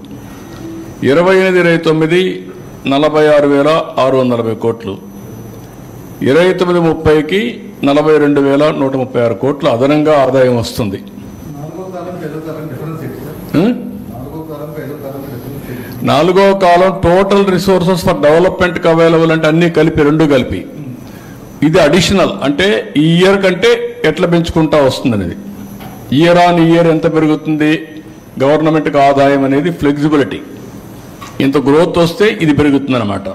28-29 46,640 కోట్లు, 29-30కి 42,136 కోట్లు అదనంగా ఆదాయం వస్తుంది. నాలుగో column total resources for development available అంటే అన్ని కలిపి, రెండు కలిపి. ఇది అడిషనల్ అంటే ఈ ఇయర్ కంటే ఎట్లా పెంచుకుంటా వస్తుంది అనేది. ఇయర్ ఆన్ ఇయర్ ఎంత పెరుగుతుంది గవర్నమెంట్కి ఆదాయం అనేది ఫ్లెక్సిబిలిటీ. ఇంత గ్రోత్ వస్తే ఇది పెరుగుతుంది అనమాట.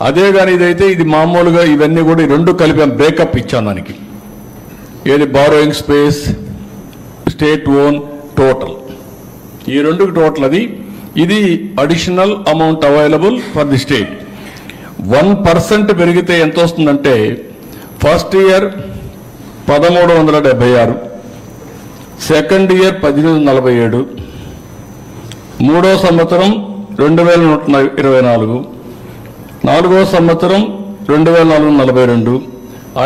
అదే కానీ ఇదైతే ఇది మామూలుగా ఇవన్నీ కూడా రెండు కలిపి బ్రేకప్ ఇచ్చాం దానికి. ఏది borrowing space, state own, total, ఈ రెండుకి టోటల్ అది. ఇది additional amount available for the state. 1% పెరిగితే ఎంత వస్తుందంటే ఫస్ట్ ఇయర్ 1,376, సెకండ్ ఇయర్ 1,847, మూడో సంవత్సరం 2,124, నాలుగో సంవత్సరం 2,442,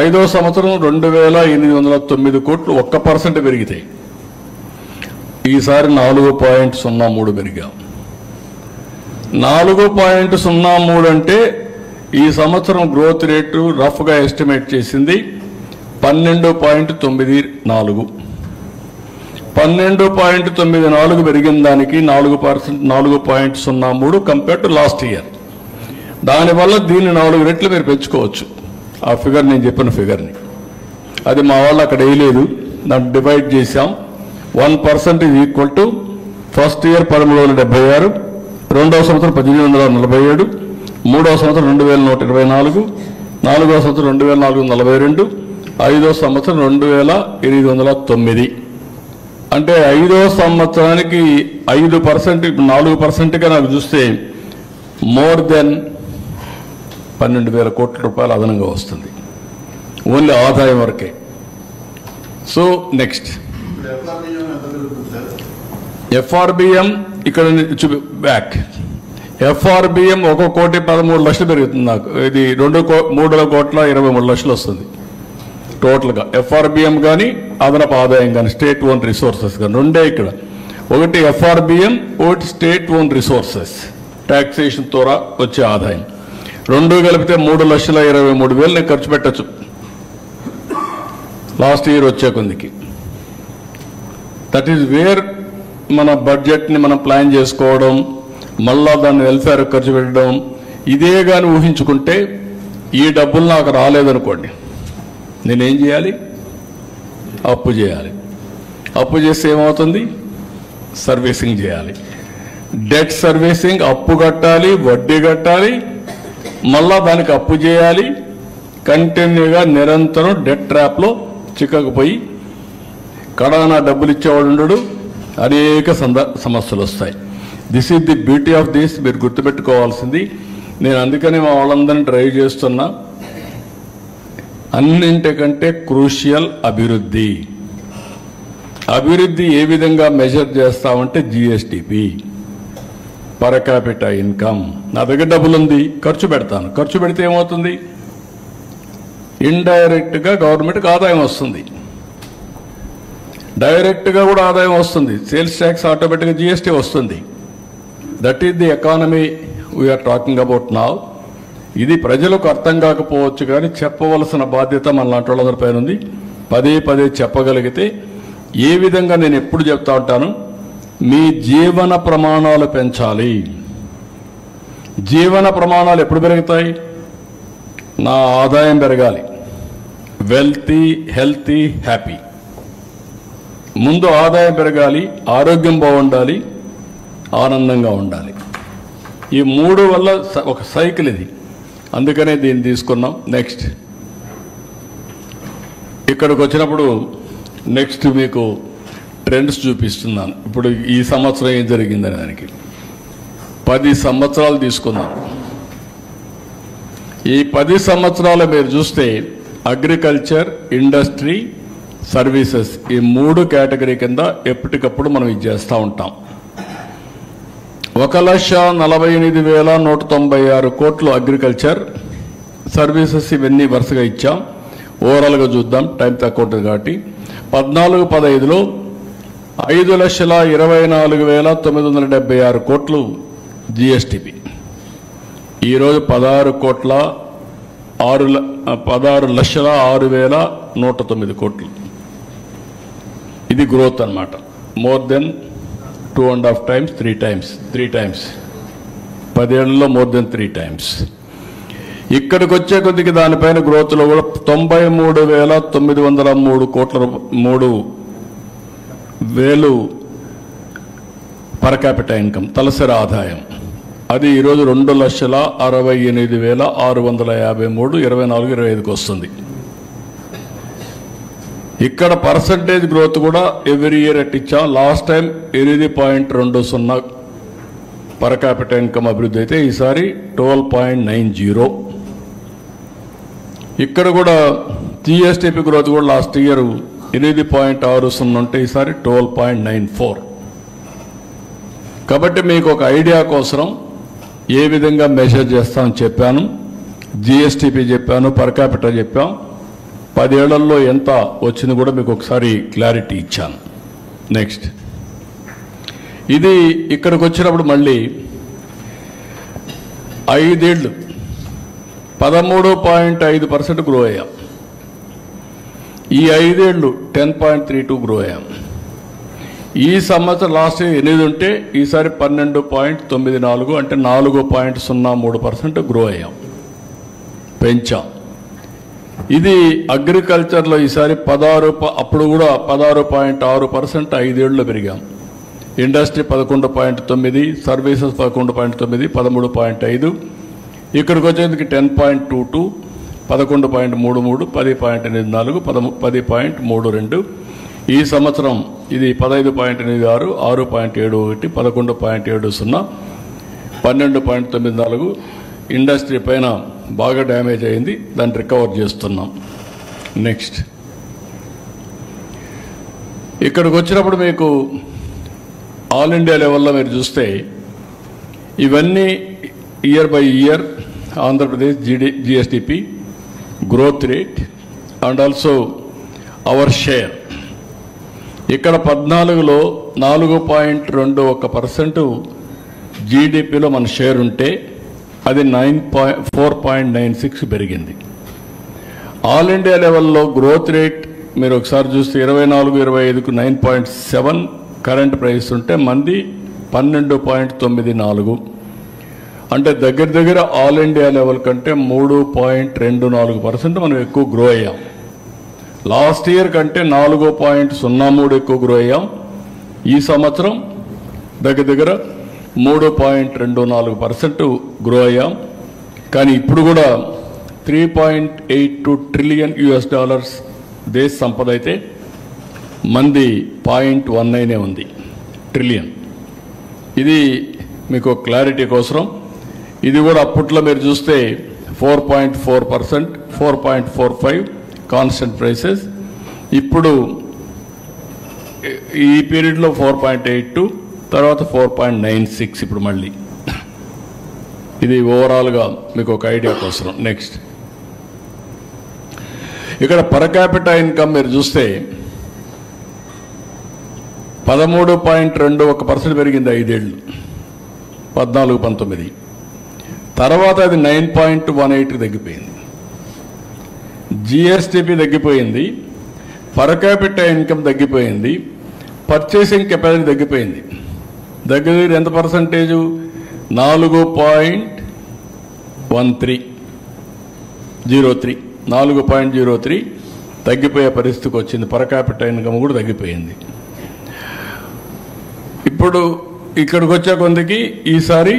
ఐదో సంవత్సరం 2,809 కోట్లు 1% పెరిగితాయి. ఈసారి 4.03 పెరిగాం. 4.03 అంటే ఈ సంవత్సరం గ్రోత్ రేటు రఫ్గా ఎస్టిమేట్ చేసింది 12.94. 12.94 పెరిగిన దానికి 4.03 కంపేర్ టు లాస్ట్ ఇయర్. దానివల్ల దీన్ని 4 రెట్లు మీరు పెంచుకోవచ్చు. ఆ ఫిగర్ నేను చెప్పిన ఫిగర్ని అది మా వాళ్ళు అక్కడ వేయలేదు, దాన్ని డివైడ్ చేశాం. 1% is equal to first year 1,376, రెండవ సంవత్సరం 1,847, మూడవ సంవత్సరం 2,124, నాలుగవ సంవత్సరం 2,442, ఐదో సంవత్సరం 2,809. అంటే ఐదో సంవత్సరానికి 5%, 4%గా నాకు చూస్తే మోర్ దెన్ 12,000 కోట్ల రూపాయలు అదనంగా వస్తుంది. ఓన్లీ ఆదాయం వరకే. సో నెక్స్ట్ ఎఫ్ఆర్బిఎం ఇక్కడ బ్యాక్. ఎఫ్ఆర్బిఎం 1,13,00,000 పెరుగుతుంది. నాకు ఇది 3,23,23,00,000 వస్తుంది టోటల్గా. ఎఫ్ఆర్బిఎం కానీ అదనపు ఆదాయం కానీ స్టేట్ ఓన్ రిసోర్సెస్ కానీ రెండే ఇక్కడ. ఒకటి ఎఫ్ఆర్బిఎం, ఒకటి స్టేట్ ఓన్ రిసోర్సెస్ టాక్సేషన్ ద్వారా వచ్చే ఆదాయం. రెండు కలిపితే 3,23,000 నేను ఖర్చు పెట్టచ్చు లాస్ట్ ఇయర్ వచ్చే కొందికి. దట్ ఈజ్ వేర్ మన బడ్జెట్ని మనం ప్లాన్ చేసుకోవడం, మళ్ళా దాన్ని వెల్ఫేర్ ఖర్చు పెట్టడం. ఇదే కానీ ఊహించుకుంటే ఈ డబ్బులు నాకు రాలేదనుకోండి, నేనేం చేయాలి? అప్పు చేయాలి. అప్పు చేస్తే ఏమవుతుంది? సర్వీసింగ్ చేయాలి. డెట్ సర్వీసింగ్, అప్పు కట్టాలి, వడ్డీ కట్టాలి, మళ్ళా దానికి అప్పు చేయాలి. కంటిన్యూగా నిరంతరం డెట్ ట్రాప్లో చిక్కకపోయి కడానా డబ్బులు ఇచ్చేవాడు ఉండడు, అనేక సమస్యలు వస్తాయి. This is the beauty of this. మీరు గుర్తుపెట్టుకోవాల్సింది. నేను అందుకని మా వాళ్ళందరినీ డ్రైవ్ చేస్తున్నా. అన్నింటికంటే క్రూషియల్ అభివృద్ధి. అభివృద్ధి ఏ విధంగా మెజర్ చేస్తామంటే జిఎస్టిపి, పర్ క్యాపిటా ఇన్కమ్. నా దగ్గర డబ్బులు ఉంది, ఖర్చు పెడతాను. ఖర్చు పెడితే ఏమవుతుంది? ఇండైరెక్ట్గా గవర్నమెంట్కి ఆదాయం వస్తుంది, డైరెక్ట్గా కూడా ఆదాయం వస్తుంది. సేల్స్ ట్యాక్స్, ఆటోమేటిక్గా జిఎస్టీ వస్తుంది. That is the economy we are talking about now. ఇది ప్రజలకు అర్థం కాకపోవచ్చు, కానీ చెప్పవలసిన బాధ్యత మన లాంటి వాళ్ళందరిపైన ఉంది. పదే పదే చెప్పగలిగితే ఏ విధంగా నేను ఎప్పుడు చెప్తా ఉంటాను, మీ జీవన ప్రమాణాలు పెంచాలి. జీవన ప్రమాణాలు ఎప్పుడు పెరుగుతాయి? నా ఆదాయం పెరగాలి, వెల్తీ, హెల్తీ, హ్యాపీ. ముందు ఆదాయం పెరగాలి, ఆరోగ్యం బాగుండాలి, ఆనందంగా ఉండాలి. ఈ మూడు వల్ల ఒక సైకిల్ ఇది. అందుకనే దీన్ని తీసుకున్నాం. నెక్స్ట్ ఇక్కడికి వచ్చినప్పుడు నెక్స్ట్ మీకు ట్రెండ్స్ చూపిస్తున్నాను. ఇప్పుడు ఈ సంవత్సరం ఏం జరిగిందని దానికి 10 సంవత్సరాలు తీసుకుందాం. ఈ 10 సంవత్సరాలు మీరు చూస్తే అగ్రికల్చర్, ఇండస్ట్రీ, సర్వీసెస్ ఈ 3 కేటగిరీ కింద ఎప్పటికప్పుడు మనం ఇది చేస్తూ ఉంటాం. 1,48,196 కోట్లు అగ్రికల్చర్, సర్వీసెస్ ఇవన్నీ వరుసగా ఇచ్చాం. ఓవరాల్గా చూద్దాం, టైం తక్కువ ఉంటుంది కాబట్టి. 14-15లో 5,24,976 కోట్లు జిఎస్టిపి. ఈరోజు 16,06,109 కోట్లు. ఇది గ్రోత్ అన్నమాట. More than 2.5 times, 3 times. 10 ఏళ్లలో మోర్ దెన్ 3 times. ఇక్కడికి వచ్చే కొద్దికి దానిపైన గ్రోత్లో కూడా 93,903 కోట్ల 3,000 పర్ క్యాపిటల్ ఇన్కమ్ తలసరి ఆదాయం. అది ఈరోజు 2,68,653 24-25కి వస్తుంది. ఇక్కడ పర్సంటేజ్ గ్రోత్ కూడా ఎవ్రీ ఇయర్ ఇచ్చాం. Last time 8.20 per capital income అభివృద్ధి అయితే ఈసారి 12.90. ఇక్కడ కూడా జిఎస్టిపి గ్రోత్ కూడా లాస్ట్ ఇయర్ 8.60 ఉంటే ఈసారి 12.94. కాబట్టి మీకు ఒక ఐడియా కోసం ఏ విధంగా మెజర్ చేస్తామని చెప్పాను. జిఎస్టిపి చెప్పాను, పర్ క్యాపిటల్ చెప్పాం. 10 ఏళ్లలో ఎంత వచ్చింది కూడా మీకు ఒకసారి క్లారిటీ ఇచ్చాను. నెక్స్ట్ ఇది ఇక్కడికి వచ్చినప్పుడు మళ్ళీ 5 ఏళ్ళు 13.5% గ్రో అయ్యాం. ఈ 5 ఏళ్ళు 10.32 గ్రో అయ్యాం. ఈ సంవత్సరం లాస్ట్ 8 ఉంటే ఈసారి 12.94 అంటే 4.03% గ్రో అయ్యాం, పెంచాం. ఇది అగ్రికల్చర్లో ఈసారి 16, అప్పుడు కూడా 16.6% 5 ఏళ్ళలో పెరిగాం. Industry 11.9, services 11.9, 13.5. ఇక్కడికి వచ్చేందుకు 10.22, 11.33, 10.84, 10.32. ఈ సంవత్సరం ఇది 15.86, 6.71, 11.70, 12.94. ఇండస్ట్రీ పైన బాగా డ్యామేజ్ అయింది, దాన్ని రికవర్ చేస్తున్నాం. నెక్స్ట్ ఇక్కడికి వచ్చినప్పుడు మీకు ఆల్ ఇండియా లెవెల్లో మీరు చూస్తే ఇవన్నీ year by year Andhra Pradesh GSDP growth rate and also our share. ఇక్కడ 14లో 4.21% జీడిపిలో మన షేర్ ఉంటే అది 4.96 పెరిగింది. ఆల్ ఇండియా లెవెల్లో గ్రోత్ రేట్ మీరు ఒకసారి చూస్తే 24-25కు 9.7 కరెంట్ ప్రైస్ ఉంటే మంది 12.94, అంటే దగ్గర ఆల్ ఇండియా లెవెల్ కంటే 3.24% మనం ఎక్కువ గ్రో అయ్యాం. లాస్ట్ ఇయర్ కంటే 4.03 ఎక్కువ గ్రో అయ్యాం. ఈ సంవత్సరం దగ్గర 3.24% గ్రో అయ్యాం. కానీ ఇప్పుడు కూడా $3.82 ట్రిలియన్ దేశ సంపద అయితే మంది 0.19 ఉంది ట్రిలియన్. ఇది మీకు క్లారిటీ కోసం. ఇది కూడా అప్పట్లో మీరు చూస్తే 4.4%, 4.45 కాన్స్టెంట్ ప్రైసెస్. ఇప్పుడు ఈ పీరియడ్లో 4.82, తర్వాత 4.96 ఇప్పుడు మళ్ళీ. ఇది ఓవరాల్గా మీకు ఒక ఐడియా కోసం. నెక్స్ట్ ఇక్కడ పర్ క్యాపిటా ఇన్కమ్ మీరు చూస్తే 13.21% పెరిగింది 5 ఏళ్ళు, 14-19. తర్వాత అది 9.18కి తగ్గిపోయింది. జిఎస్టిపి తగ్గిపోయింది, పర్ క్యాపిటా ఇన్కమ్ తగ్గిపోయింది, పర్చేసింగ్ కెపాసిటీ తగ్గిపోయింది. దగ్గర ఎంత పర్సంటేజు? 4.03 తగ్గిపోయే పరిస్థితికి వచ్చింది. పర్ క్యాపిటా ఇన్కమ్ కూడా తగ్గిపోయింది. ఇప్పుడు ఇక్కడికి వచ్చే కొందికి ఈసారి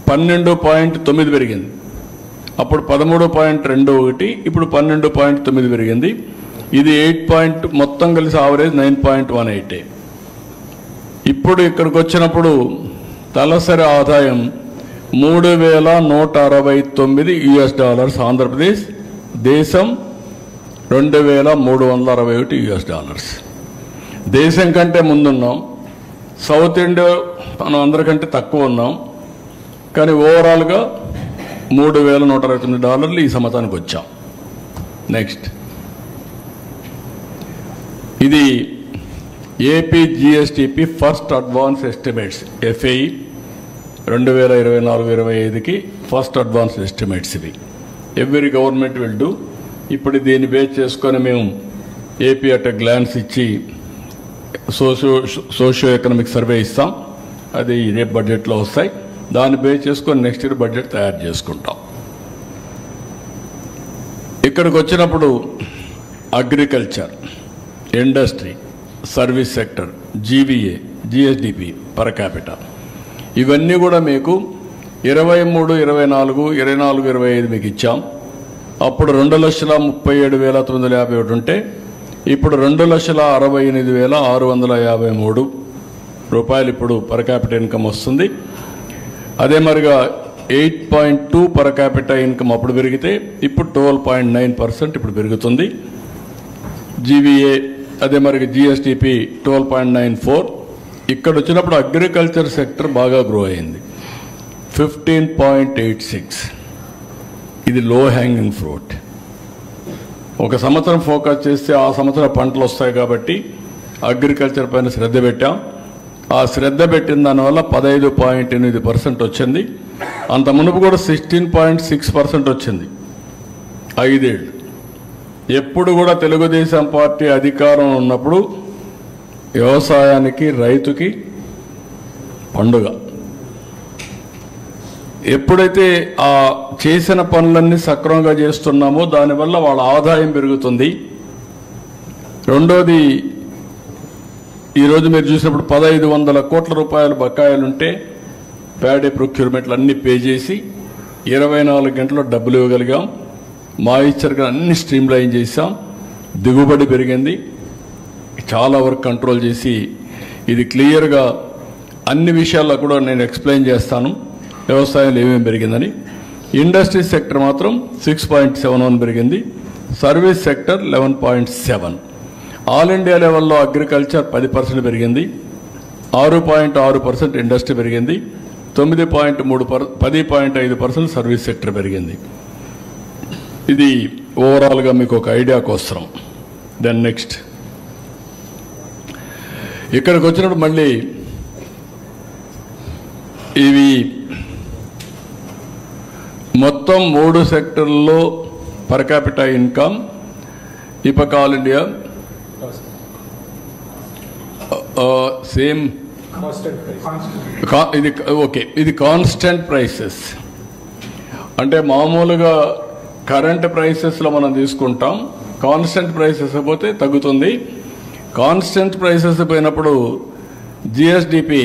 12.9 పెరిగింది. అప్పుడు 13.21, ఇప్పుడు 12.9 పెరిగింది. ఇది 8 మొత్తం కలిసి ఆవరేజ్ 9.18. ఇప్పుడు ఇక్కడికి వచ్చినప్పుడు తలసరి ఆదాయం $3,169 ఆంధ్రప్రదేశ్, దేశం $2,361. దేశం కంటే ముందున్నాం, సౌత్ ఇండియా మనం అందరికంటే తక్కువ ఉన్నాం. కానీ ఓవరాల్గా $3,169 ఈ సంవత్సరానికి వచ్చాం. నెక్స్ట్ ఇది AP GSDP first advance estimates, FAE 2024-25కి ఫస్ట్ అడ్వాన్స్ ఎస్టిమేట్స్. ఇవి ఎవ్రీ గవర్నమెంట్ విల్ డూ. ఇప్పుడు దీన్ని బేస్ చేసుకొని మేము ఏపీ అట్ గ్లాన్స్ ఇచ్చి సోషియో ఎకనామిక్ సర్వే ఇస్తాం. అది రేపు బడ్జెట్లో వస్తాయి. దాన్ని బేస్ చేసుకొని నెక్స్ట్ ఇయర్ బడ్జెట్ తయారు చేసుకుంటాం. ఇక్కడికి వచ్చినప్పుడు agriculture, industry, service sector, GVA, GSDP, per capita ఇవన్నీ కూడా మీకు 23, 24, 24-25 మీకు ఇచ్చాం. అప్పుడు 2,37,951 ఉంటే ఇప్పుడు 2,68,653 రూపాయలు ఇప్పుడు పర్ క్యాపిటా ఇన్కమ్ వస్తుంది. అదే మరిగా 8.2 పర్ క్యాపిటా ఇన్కమ్ అప్పుడు పెరిగితే ఇప్పుడు 12.9% ఇప్పుడు పెరుగుతుంది. జీవీఏ అదే మరిగా జిఎస్టిపి 12.94. ఇక్కడ వచ్చినప్పుడు అగ్రికల్చర్ సెక్టర్ బాగా గ్రో అయింది, 15.86. ఇది లో హ్యాంగింగ్ ఫ్రూట్. ఒక సంవత్సరం ఫోకస్ చేస్తే ఆ సంవత్సరం పంటలు వస్తాయి కాబట్టి అగ్రికల్చర్ పైన శ్రద్ధ పెట్టాం. ఆ శ్రద్ధ పెట్టిన దానివల్ల 15.8% వచ్చింది. అంత మునుపు కూడా 16.6% వచ్చింది 5 ఏళ్ళు. ఎప్పుడు కూడా తెలుగుదేశం పార్టీ అధికారం ఉన్నప్పుడు వ్యవసాయానికి, రైతుకి పండుగ. ఎప్పుడైతే ఆ చేసిన పనులన్నీ సక్రమంగా చేస్తున్నామో దానివల్ల వాళ్ళ ఆదాయం పెరుగుతుంది. రెండోది, ఈరోజు మీరు చూసినప్పుడు 1,500 కోట్ల రూపాయలు బకాయిలుంటే ప్యాడీ ప్రొక్యూర్మెంట్లు అన్నీ పే చేసి 24 గంటల్లో డబ్బులు ఇవ్వగలిగాం. మాయిశ్చర్గా అన్ని స్ట్రీమ్లైన్ చేశాం. దిగుబడి పెరిగింది. చాలా వరకు కంట్రోల్ చేసి ఇది క్లియర్గా అన్ని విషయాల్లో కూడా నేను ఎక్స్ప్లెయిన్ చేస్తాను వ్యవసాయంలో ఏమేమి పెరిగిందని. ఇండస్ట్రీ సెక్టర్ మాత్రం 6.71 పెరిగింది, సర్వీస్ సెక్టర్ 11.7. ఆల్ ఇండియా లెవెల్లో అగ్రికల్చర్ 10% పెరిగింది, 6.6% ఇండస్ట్రీ పెరిగింది, 10.5% సర్వీస్ సెక్టర్ పెరిగింది. ఇది ఓవరాల్గా మీకు ఒక ఐడియా కోసం. దెన్ నెక్స్ట్ ఇక్కడికి వచ్చినప్పుడు మళ్ళీ ఇవి మొత్తం 3 సెక్టర్లలో పర్ క్యాపిటా ఇన్కమ్ ఇపక్ ఆల్ ఇండియా సేమ్ ఇది ఓకే. ఇది కాన్స్టెంట్ ప్రైసెస్ అంటే మామూలుగా కరెంట్ ప్రైసెస్లో మనం తీసుకుంటాం. కాన్స్టెంట్ ప్రైసెస్ పోతే తగ్గుతుంది. కాన్స్టెంట్ ప్రైసెస్ పోయినప్పుడు జిఎస్డిపి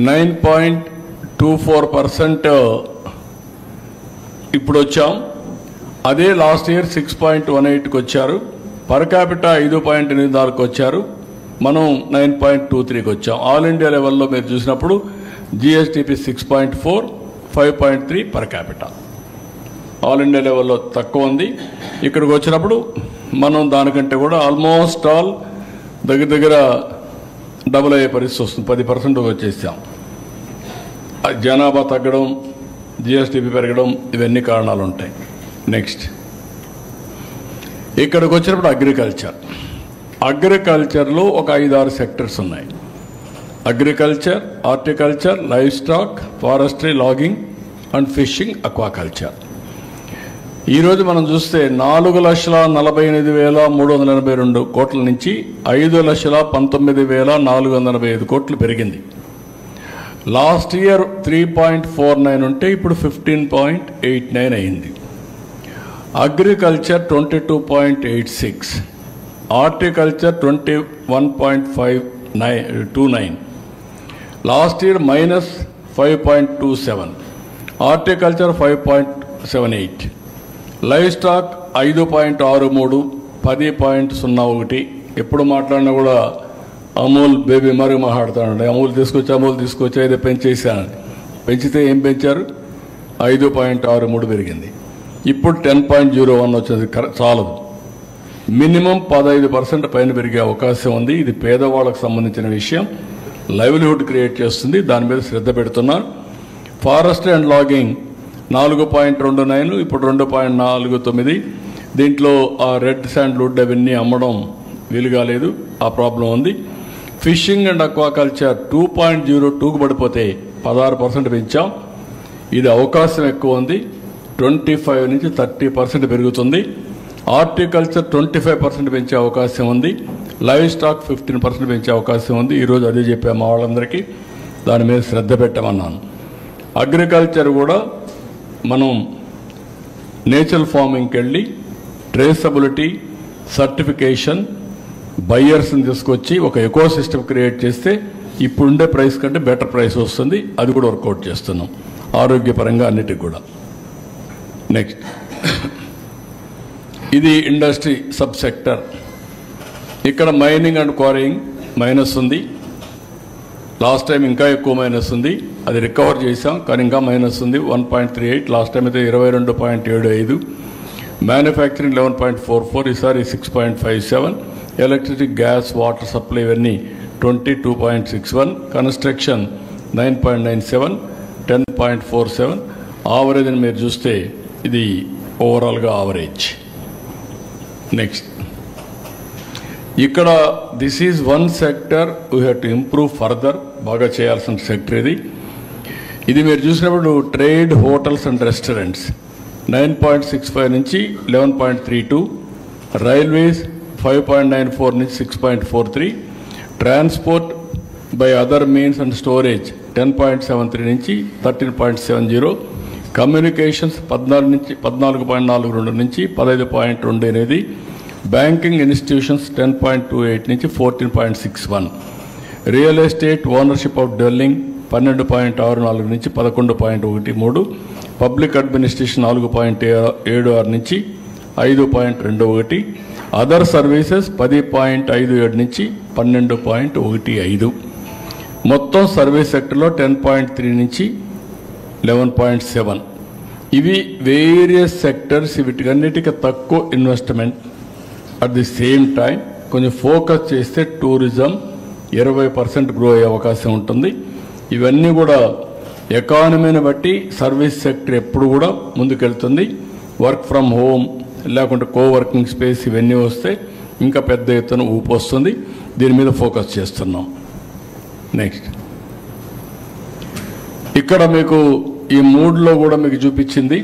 9.24% ఇప్పుడు వచ్చాం. అదే లాస్ట్ ఇయర్ 6.18కి వచ్చారు. పర్ క్యాపిటా 5.84కి వచ్చారు. మనం 9.23కి వచ్చాం. ఆల్ ఇండియా లెవెల్లో మీరు చూసినప్పుడు GSDP 6.4, 5.3 per capita. All India లెవెల్లో తక్కువ ఉంది. ఇక్కడికి వచ్చినప్పుడు మనం దానికంటే కూడా ఆల్మోస్ట్ ఆల్ దగ్గర డబుల్ అయ్యే పరిస్థితి వస్తుంది. 10% వచ్చేసాం. జనాభా తగ్గడం, జిఎస్డిపి పెరగడం, ఇవన్నీ కారణాలు ఉంటాయి. నెక్స్ట్ ఇక్కడికి వచ్చినప్పుడు అగ్రికల్చర్లో ఒక 5-6 సెక్టర్స్ ఉన్నాయి. Agriculture, horticulture, livestock, forestry, logging and fishing, aquaculture. ఈరోజు మనం చూస్తే 4,48,382 కోట్ల నుంచి 5,19,445 కోట్లు పెరిగింది. లాస్ట్ ఇయర్ 3.49 ఉంటే ఇప్పుడు 15.89 అయింది. Agriculture 22.86, horticulture 21.29, last year -5.27, horticulture 5.78, live stock 5.63, 10.01. ఎప్పుడు మాట్లాడినా కూడా అమూల్ బేబీ మరుగు మాట్లాడుతానండి. అమూల్ తీసుకొచ్చి అయితే పెంచేసాను. పెంచితే ఏం పెంచారు? 5.63 పెరిగింది. ఇప్పుడు 10.01 వచ్చింది. చాలదు. మినిమం 15% పైన పెరిగే అవకాశం ఉంది. ఇది పేదవాళ్ళకు సంబంధించిన విషయం. లైవ్లీహుడ్ క్రియేట్ చేస్తుంది. దాని మీద శ్రద్ధ పెడుతున్నారు. ఫారెస్ట్ అండ్ లాగింగ్ 4.29, ఇప్పుడు 2.49. దీంట్లో ఆ రెడ్ శాండ్ వుడ్ అవన్నీ అమ్మడం వీలు కాలేదు. ఆ ప్రాబ్లం ఉంది. ఫిషింగ్ అండ్ అక్వాకల్చర్ 2.02కు పడిపోతే 16% పెంచాం. ఇది అవకాశం ఎక్కువ ఉంది. 25 నుంచి 30% పెరుగుతుంది. హార్టికల్చర్ 25% పెంచే అవకాశం ఉంది. లైవ్ స్టాక్ 15% పెంచే అవకాశం ఉంది. ఈరోజు అదే చెప్పాము మా వాళ్ళందరికీ. దాని మీద శ్రద్ధ పెట్టమన్నాను. అగ్రికల్చర్ కూడా మనం నేచురల్ ఫార్మింగ్కి వెళ్ళి ట్రేసబిలిటీ, సర్టిఫికేషన్, బయ్యర్స్ని తీసుకొచ్చి ఒక ఎకో సిస్టమ్ క్రియేట్ చేస్తే ఇప్పుడుండే ప్రైస్ కంటే బెటర్ ప్రైస్ వస్తుంది. అది కూడా వర్కౌట్ చేస్తున్నాం ఆరోగ్యపరంగా అన్నిటికి కూడా. నెక్స్ట్ ఇది ఇండస్ట్రీ సబ్ సెక్టర్. ఇక్కడ మైనింగ్ అండ్ క్వారీయింగ్ మైనస్ ఉంది. లాస్ట్ టైం ఇంకా ఎక్కువ మైనస్ ఉంది. అది రికవర్ చేసాం, కానీ ఇంకా మైనస్ ఉంది. 1.38, లాస్ట్ టైం అయితే 22.75. మ్యానుఫ్యాక్చరింగ్ 11.44, ఈసారి 6.57. ఎలక్ట్రిసిటీ, గ్యాస్, వాటర్ సప్లై ఇవన్నీ 22.61. కన్స్ట్రక్షన్ 9.97, 10.47. ఆవరేజ్ అని మీరు చూస్తే ఇది ఓవరాల్గా ఆవరేజ్. నెక్స్ట్ ఇక్కడ this is one sector we have to improve further. బాగా చేయాల్సిన సెక్టర్ ఇది. ఇది మీరు చూసినప్పుడు ట్రేడ్, హోటల్స్ అండ్ రెస్టారెంట్స్ 9.65 నుంచి 11.32, రైల్వేస్ 5.94 నుంచి 6.43, transport by other means and storage 10.73 నుంచి 13.70, కమ్యూనికేషన్స్ 14.42 నుంచి 15.28, బ్యాంకింగ్ ఇన్స్టిట్యూషన్స్ 10.28 నుంచి 14.61, real estate ownership of dwelling 12.64 నుంచి 11.13, పబ్లిక్ అడ్మినిస్ట్రేషన్ 4.76 నుంచి 5.21, అదర్ సర్వీసెస్ 10.57 నుంచి 12.15. మొత్తం సర్వీస్ సెక్టర్లో 10.3 నుంచి 11.7. ఇవి వేరియస్ సెక్టర్స్, వీటికన్నిటికీ తక్కువ investment. At the same time కొంచెం ఫోకస్ చేస్తే టూరిజం 20% గ్రో అయ్యే అవకాశం ఉంటుంది. ఇవన్నీ కూడా ఎకానమీని బట్టి సర్వీస్ సెక్టర్ ఎప్పుడు కూడా ముందుకెళ్తుంది. వర్క్ ఫ్రమ్ హోమ్ లేకుంటే కోవర్కింగ్ స్పేస్ ఇవన్నీ వస్తే ఇంకా పెద్ద ఎత్తున ఊపు వస్తుంది. దీని మీద ఫోకస్ చేస్తున్నాం. నెక్స్ట్ ఇక్కడ మీకు ఈ మూడ్లో కూడా మీకు చూపించింది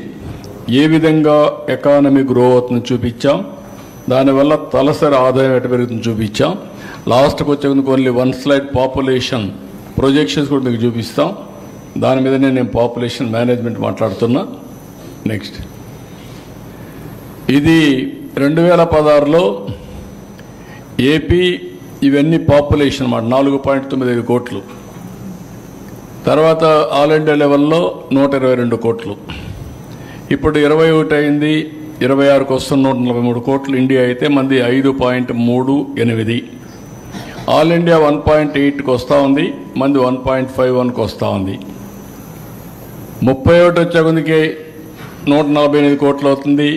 ఏ విధంగా ఎకానమీ గ్రో అవుతుందని చూపించాం. దానివల్ల తలసరి ఆదాయం ఎటు పెరుగుతుంది చూపించాం. లాస్ట్కి వచ్చే ఓన్లీ 1 స్లైడ్ పాపులేషన్ ప్రొజెక్షన్స్ కూడా మీకు చూపిస్తాం. దాని మీదనే నేను పాపులేషన్ మేనేజ్మెంట్ మాట్లాడుతున్నా. నెక్స్ట్ ఇది 2016లో ఏపీ ఇవన్నీ పాపులేషన్ అన్నమాట 4.95 కోట్లు. తర్వాత ఆల్ ఇండియా లెవెల్లో 122 కోట్లు. ఇప్పుడు 21 అయింది, 26కు వస్తున్న 143 కోట్లు. ఇండియా అయితే మంది 5.38. ఆల్ ఇండియా 1.8కి వస్తూ ఉంది, మంది 1.51కి వస్తూ ఉంది. 31 వచ్చే కొద్దికి 148 కోట్లు అవుతుంది.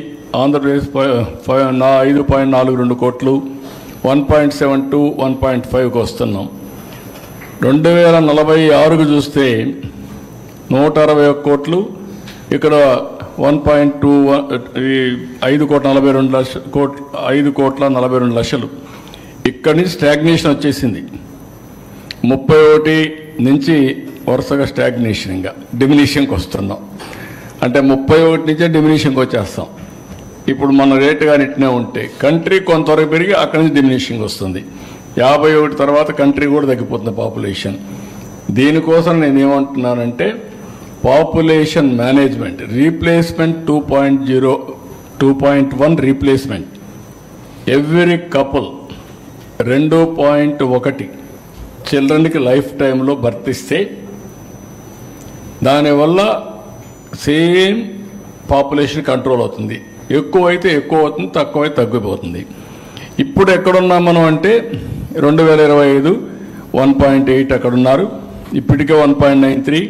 ఆంధ్రప్రదేశ్ 5.42 కోట్లు, 1.72, 1.5కి వస్తున్నాం. 2046కు చూస్తే 161 కోట్లు, ఇక్కడ 5.42 లక్షలు. ఇక్కడి నుంచి స్టాగ్నేషన్ వచ్చేసింది. 31 నుంచి వరుసగా స్టాగ్నేషన్, ఇంకా డిమినిషన్కి వస్తున్నాం. అంటే 31 నుంచే డిమినిషన్కి వచ్చేస్తాం. ఇప్పుడు మన రేటు కానీ ఇట్నే ఉంటే కంట్రీ కొంతవరకు పెరిగి అక్కడి నుంచి డిమినిషన్కి వస్తుంది. 51 తర్వాత కంట్రీ కూడా తగ్గిపోతుంది పాపులేషన్. దీనికోసం నేను ఏమంటున్నానంటే population management replacement 2.0, 2.1 replacement every couple 2.1 చిల్డ్రన్కి లైఫ్ టైంలో భర్తిస్తే దానివల్ల సేమ్ పాపులేషన్ కంట్రోల్ అవుతుంది. ఎక్కువైతే ఎక్కువ అవుతుంది, తక్కువైతే తగ్గిపోతుంది. ఇప్పుడు ఎక్కడున్నాం మనం అంటే 2025 1.8 అక్కడున్నారు. ఇప్పటికే 1.93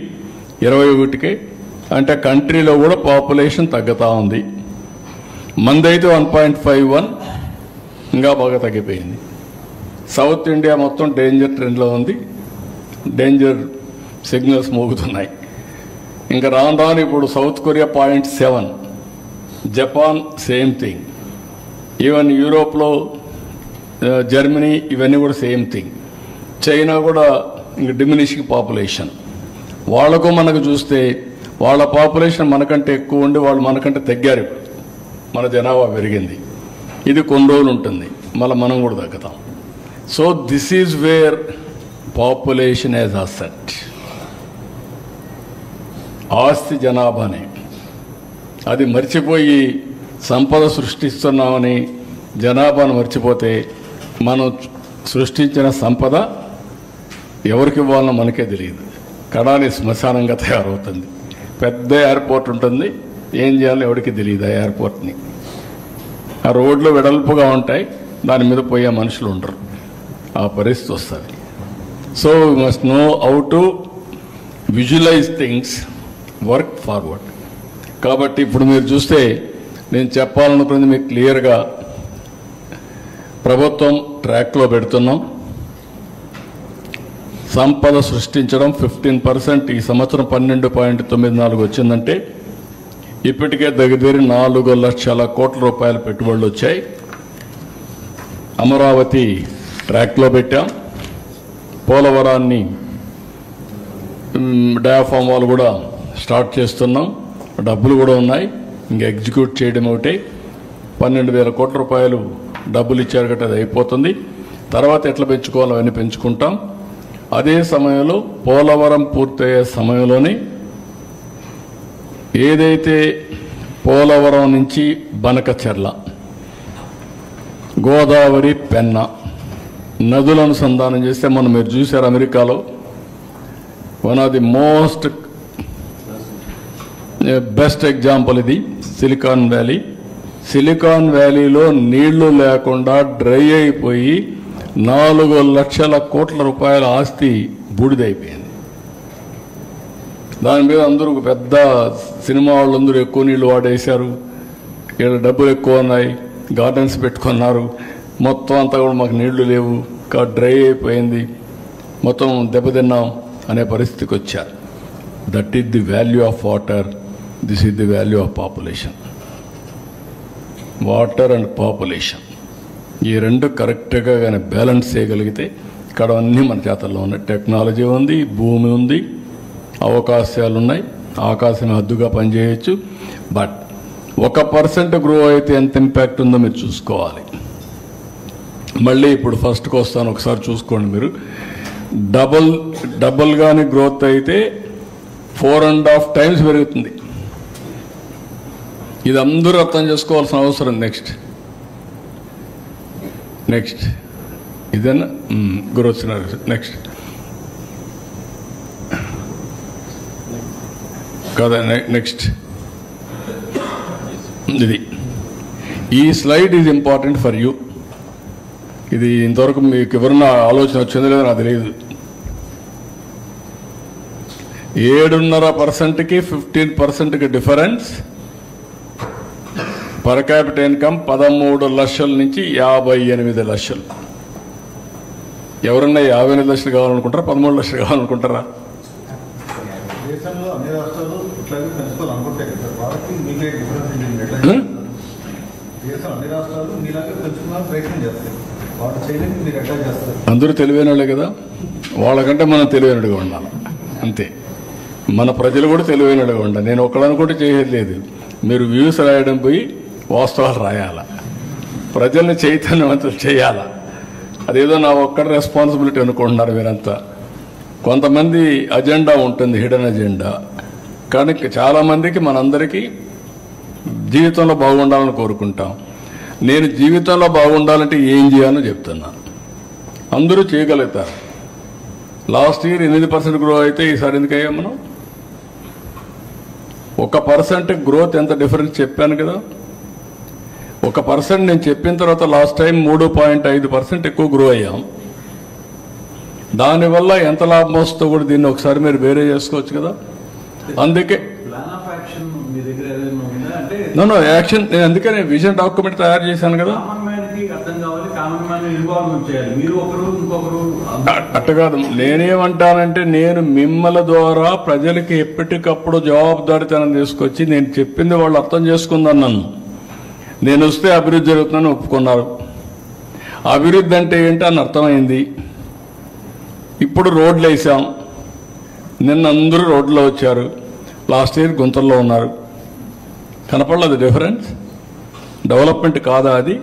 21కే. అంటే కంట్రీలో కూడా పాపులేషన్ తగ్గుతూ ఉంది. మందైతే 1.51 ఇంకా బాగా తగ్గిపోయింది. సౌత్ ఇండియా మొత్తం డేంజర్ ట్రెండ్లో ఉంది. డేంజర్ సిగ్నల్స్ మోగుతున్నాయి. ఇంకా రాను రాను ఇప్పుడు South Korea 0.7, Japan same thing, even యూరోప్లో జర్మనీ ఇవన్నీ కూడా సేమ్ థింగ్. చైనా కూడా ఇంక డిమినిషింగ్ పాపులేషన్. వాళ్లకు మనకు చూస్తే వాళ్ళ పాపులేషన్ మనకంటే ఎక్కువ ఉండి వాళ్ళు మనకంటే తగ్గారు. మన జనాభా పెరిగింది. ఇది కొన్ని రోజులు ఉంటుంది, మళ్ళీ మనం కూడా తగ్గుతాం. So this is where population as asset. ఆస్తి జనాభానే అది మర్చిపోయి సంపద సృష్టిస్తున్నామని జనాభాను మర్చిపోతే మనం సృష్టించిన సంపద ఎవరికి ఇవ్వాలనో మనకే తెలియదు. కడాని శ్మశానంగా తయారవుతుంది. పెద్ద ఎయిర్పోర్ట్ ఉంటుంది, ఏం చేయాలో ఎవరికి తెలియదు. ఆ ఎయిర్పోర్ట్ని ఆ రోడ్లు వెడల్పుగా ఉంటాయి, దాని మీద పోయే మనుషులు ఉండరు. ఆ పరిస్థితి వస్తుంది. So we must know how to visualise things, work forward. కాబట్టి ఇప్పుడు మీరు చూస్తే నేను చెప్పాలనుకున్నది మీకు క్లియర్గా ప్రభుత్వం ట్రాక్లో పెడుతున్నాం. సంపద సృష్టించడం 15%. ఈ సంవత్సరం 12.94 వచ్చిందంటే ఇప్పటికే దగ్గర 4 లక్షల కోట్ల రూపాయల పెట్టుబడులు వచ్చాయి. అమరావతి ట్రాక్లో పెట్టాం. పోలవరాన్ని డయాఫామ్ వాళ్ళు కూడా స్టార్ట్ చేస్తున్నాం. డబ్బులు కూడా ఉన్నాయి, ఇంకా ఎగ్జిక్యూట్ చేయడం ఒకటే. 12,000 కోట్ల రూపాయలు డబ్బులు ఇచ్చారు కాబట్టి అది అయిపోతుంది. తర్వాత ఎట్లా పెంచుకోవాలో అవన్నీ పెంచుకుంటాం. అదే సమయంలో పోలవరం పూర్తయ్యే సమయంలోనే ఏదైతే పోలవరం నుంచి బనకచెర్ల, గోదావరి, పెన్న నదుల అనుసంధానం చేస్తే మనం మీరు చూశారు అమెరికాలో one of the most best example ఇది సిలికాన్ వ్యాలీ. సిలికాన్ వ్యాలీలో నీళ్లు లేకుండా డ్రై అయిపోయి 4 లక్షల కోట్ల రూపాయల ఆస్తి బూడిదైపోయింది. దాని మీద అందరూ పెద్ద సినిమా వాళ్ళందరూ ఎక్కువ నీళ్లు వాడేశారు, ఇక్కడ డబ్బులు ఎక్కువ ఉన్నాయి, గార్డెన్స్ పెట్టుకున్నారు, మొత్తం అంతా కూడా మాకు నీళ్లు లేవు, డ్రై అయిపోయింది, మొత్తం దెబ్బతిన్నాం అనే పరిస్థితికి వచ్చారు. That is the value of water, this is the value of population. Water and population ఈ రెండు కరెక్ట్గా కానీ బ్యాలెన్స్ చేయగలిగితే ఇక్కడ అన్నీ మన చేతల్లో ఉన్నాయి. టెక్నాలజీ ఉంది, భూమి ఉంది, అవకాశాలు ఉన్నాయి, ఆకాశం హద్దుగా పనిచేయచ్చు. బట్ 1% గ్రో అయితే ఎంత ఇంపాక్ట్ ఉందో మీరు చూసుకోవాలి. మళ్ళీ ఇప్పుడు ఫస్ట్కి వస్తాను, ఒకసారి చూసుకోండి మీరు. డబల్ కానీ గ్రోత్ అయితే 4.5 times పెరుగుతుంది. ఇది అందరూ అర్థం చేసుకోవాల్సిన అవసరం. నెక్స్ట్ ఇదేనా గ్రోత్ సినారియో. నెక్స్ట్ కదా, నెక్స్ట్ ఇది. ఈ slide is important for you. ఇది ఇంతవరకు మీకు ఎవరన్నా ఆలోచన వచ్చిందో లేదో నాకు తెలియదు. 7.5%కి 15%కి డిఫరెన్స్. పర్ క్యాపిటల్ ఇన్కమ్ 13 లక్షల నుంచి 58 లక్షలు. ఎవరన్నా 58 లక్షలు కావాలనుకుంటారా, 13 లక్షలు కావాలనుకుంటారా? అందరూ తెలివైన వాళ్ళే కదా, వాళ్ళకంటే మనం తెలివైనడుగా ఉండాలి అంతే. మన ప్రజలు కూడా తెలివైనడుగా ఉండాలి. నేను ఒక్కడనుకుంటే చేయలేదు లేదు. మీరు వ్యూస్ రాయడం పోయి వాస్తవాలు రాయాల, ప్రజల్ని చైతన్యవంతులు చేయాలా. అదేదో నా ఒక్కడి రెస్పాన్సిబిలిటీ అనుకుంటున్నారు మీరంతా. కొంతమంది అజెండా ఉంటుంది, హిడెన్ అజెండా. కానీ చాలామందికి మనందరికీ జీవితంలో బాగుండాలని కోరుకుంటాం. నేను జీవితంలో బాగుండాలంటే ఏం చేయాలో చెప్తున్నాను. అందరూ చేయగలుగుతారు. లాస్ట్ ఇయర్ 8% గ్రో అయితే ఈసారి ఎందుకయ్యా మనం 1% గ్రోత్ ఎంత డిఫరెన్స్ చెప్పాను కదా. 1% నేను చెప్పిన తర్వాత లాస్ట్ టైం 3.5% ఎక్కువ గ్రో అయ్యాం. దానివల్ల ఎంత లాభం వస్తుందో కూడా దీన్ని ఒకసారి మీరు వేరే చేసుకోవచ్చు కదా. అందుకే నో యాక్షన్, నేను అందుకే నేను విజన్ డాక్యుమెంట్ తయారు చేశాను కదా. అట్ట కాదు, నేనేమంటానంటే నేను మిమ్మల్ని ద్వారా ప్రజలకి ఎప్పటికప్పుడు జవాబుదారీతనం తీసుకొచ్చి నేను చెప్పింది వాళ్ళు అర్థం చేసుకుందని నన్ను. నేను వస్తే అభివృద్ధి జరుగుతుందని ఒప్పుకున్నారు. అభివృద్ధి అంటే ఏంటి అని అర్థమైంది. ఇప్పుడు రోడ్లు వేసాం. నిన్న అందరూ రోడ్లో వచ్చారు. లాస్ట్ ఇయర్ గుంతల్లో ఉన్నారు. కనపడలేదు డిఫరెన్స్. డెవలప్మెంట్ కాదా అది?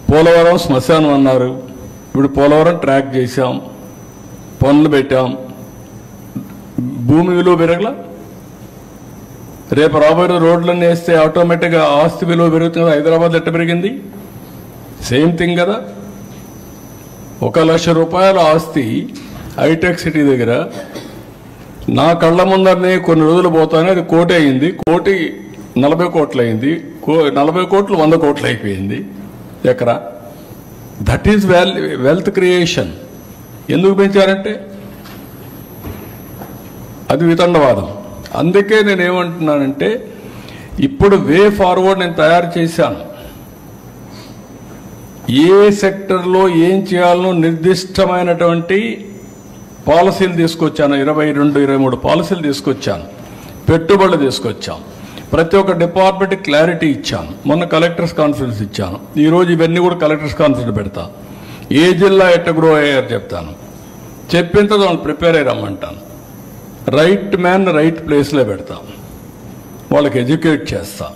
పోలవరం శ్మశానం అన్నారు. ఇప్పుడు పోలవరం ట్రాక్ చేశాం, పనులు పెట్టాం, భూమి విలువ పెరగల. రేపు రాబోయే రోడ్లన్నీ వేస్తే ఆటోమేటిక్గా ఆస్తి విలువ పెరుగుతుంది కదా. హైదరాబాద్ ఎట్ట పెరిగింది? సేమ్ థింగ్ కదా. 1 లక్ష రూపాయల ఆస్తి హైటెక్ సిటీ దగ్గర నా కళ్ళ ముందరనే కొన్ని రోజులు పోతానే అది 1 కోటి అయింది. 1 కోటి 40 కోట్లు అయింది. 40 కోట్లు 100 కోట్లు అయిపోయింది ఎకరా. That is wealth creation. ఎందుకు పెంచారంటే అది వితండవాదం. అందుకే నేనేమంటున్నానంటే ఇప్పుడు వే ఫార్వర్డ్ నేను తయారు చేశాను. ఏ సెక్టర్లో ఏం చేయాలనో నిర్దిష్టమైనటువంటి పాలసీలు తీసుకొచ్చాను. 22-23 పాలసీలు తీసుకొచ్చాను. పెట్టుబడులు తీసుకొచ్చాం. ప్రతి ఒక్క డిపార్ట్మెంట్ క్లారిటీ ఇచ్చాను. మొన్న కలెక్టర్స్ కాన్ఫరెన్స్ ఇచ్చాను. ఈరోజు ఇవన్నీ కూడా కలెక్టర్స్ కాన్ఫరెన్స్ పెడతా. ఏ జిల్లా ఎట్ట గ్రో అయ్యారు చెప్తాను. చెప్పిన తర్వాత వాళ్ళు ప్రిపేర్ అయ్యి రమ్మంటాను. రైట్ మ్యాన్ రైట్ ప్లేస్లో పెడతాం. వాళ్ళకి ఎడ్యుకేట్ చేస్తా.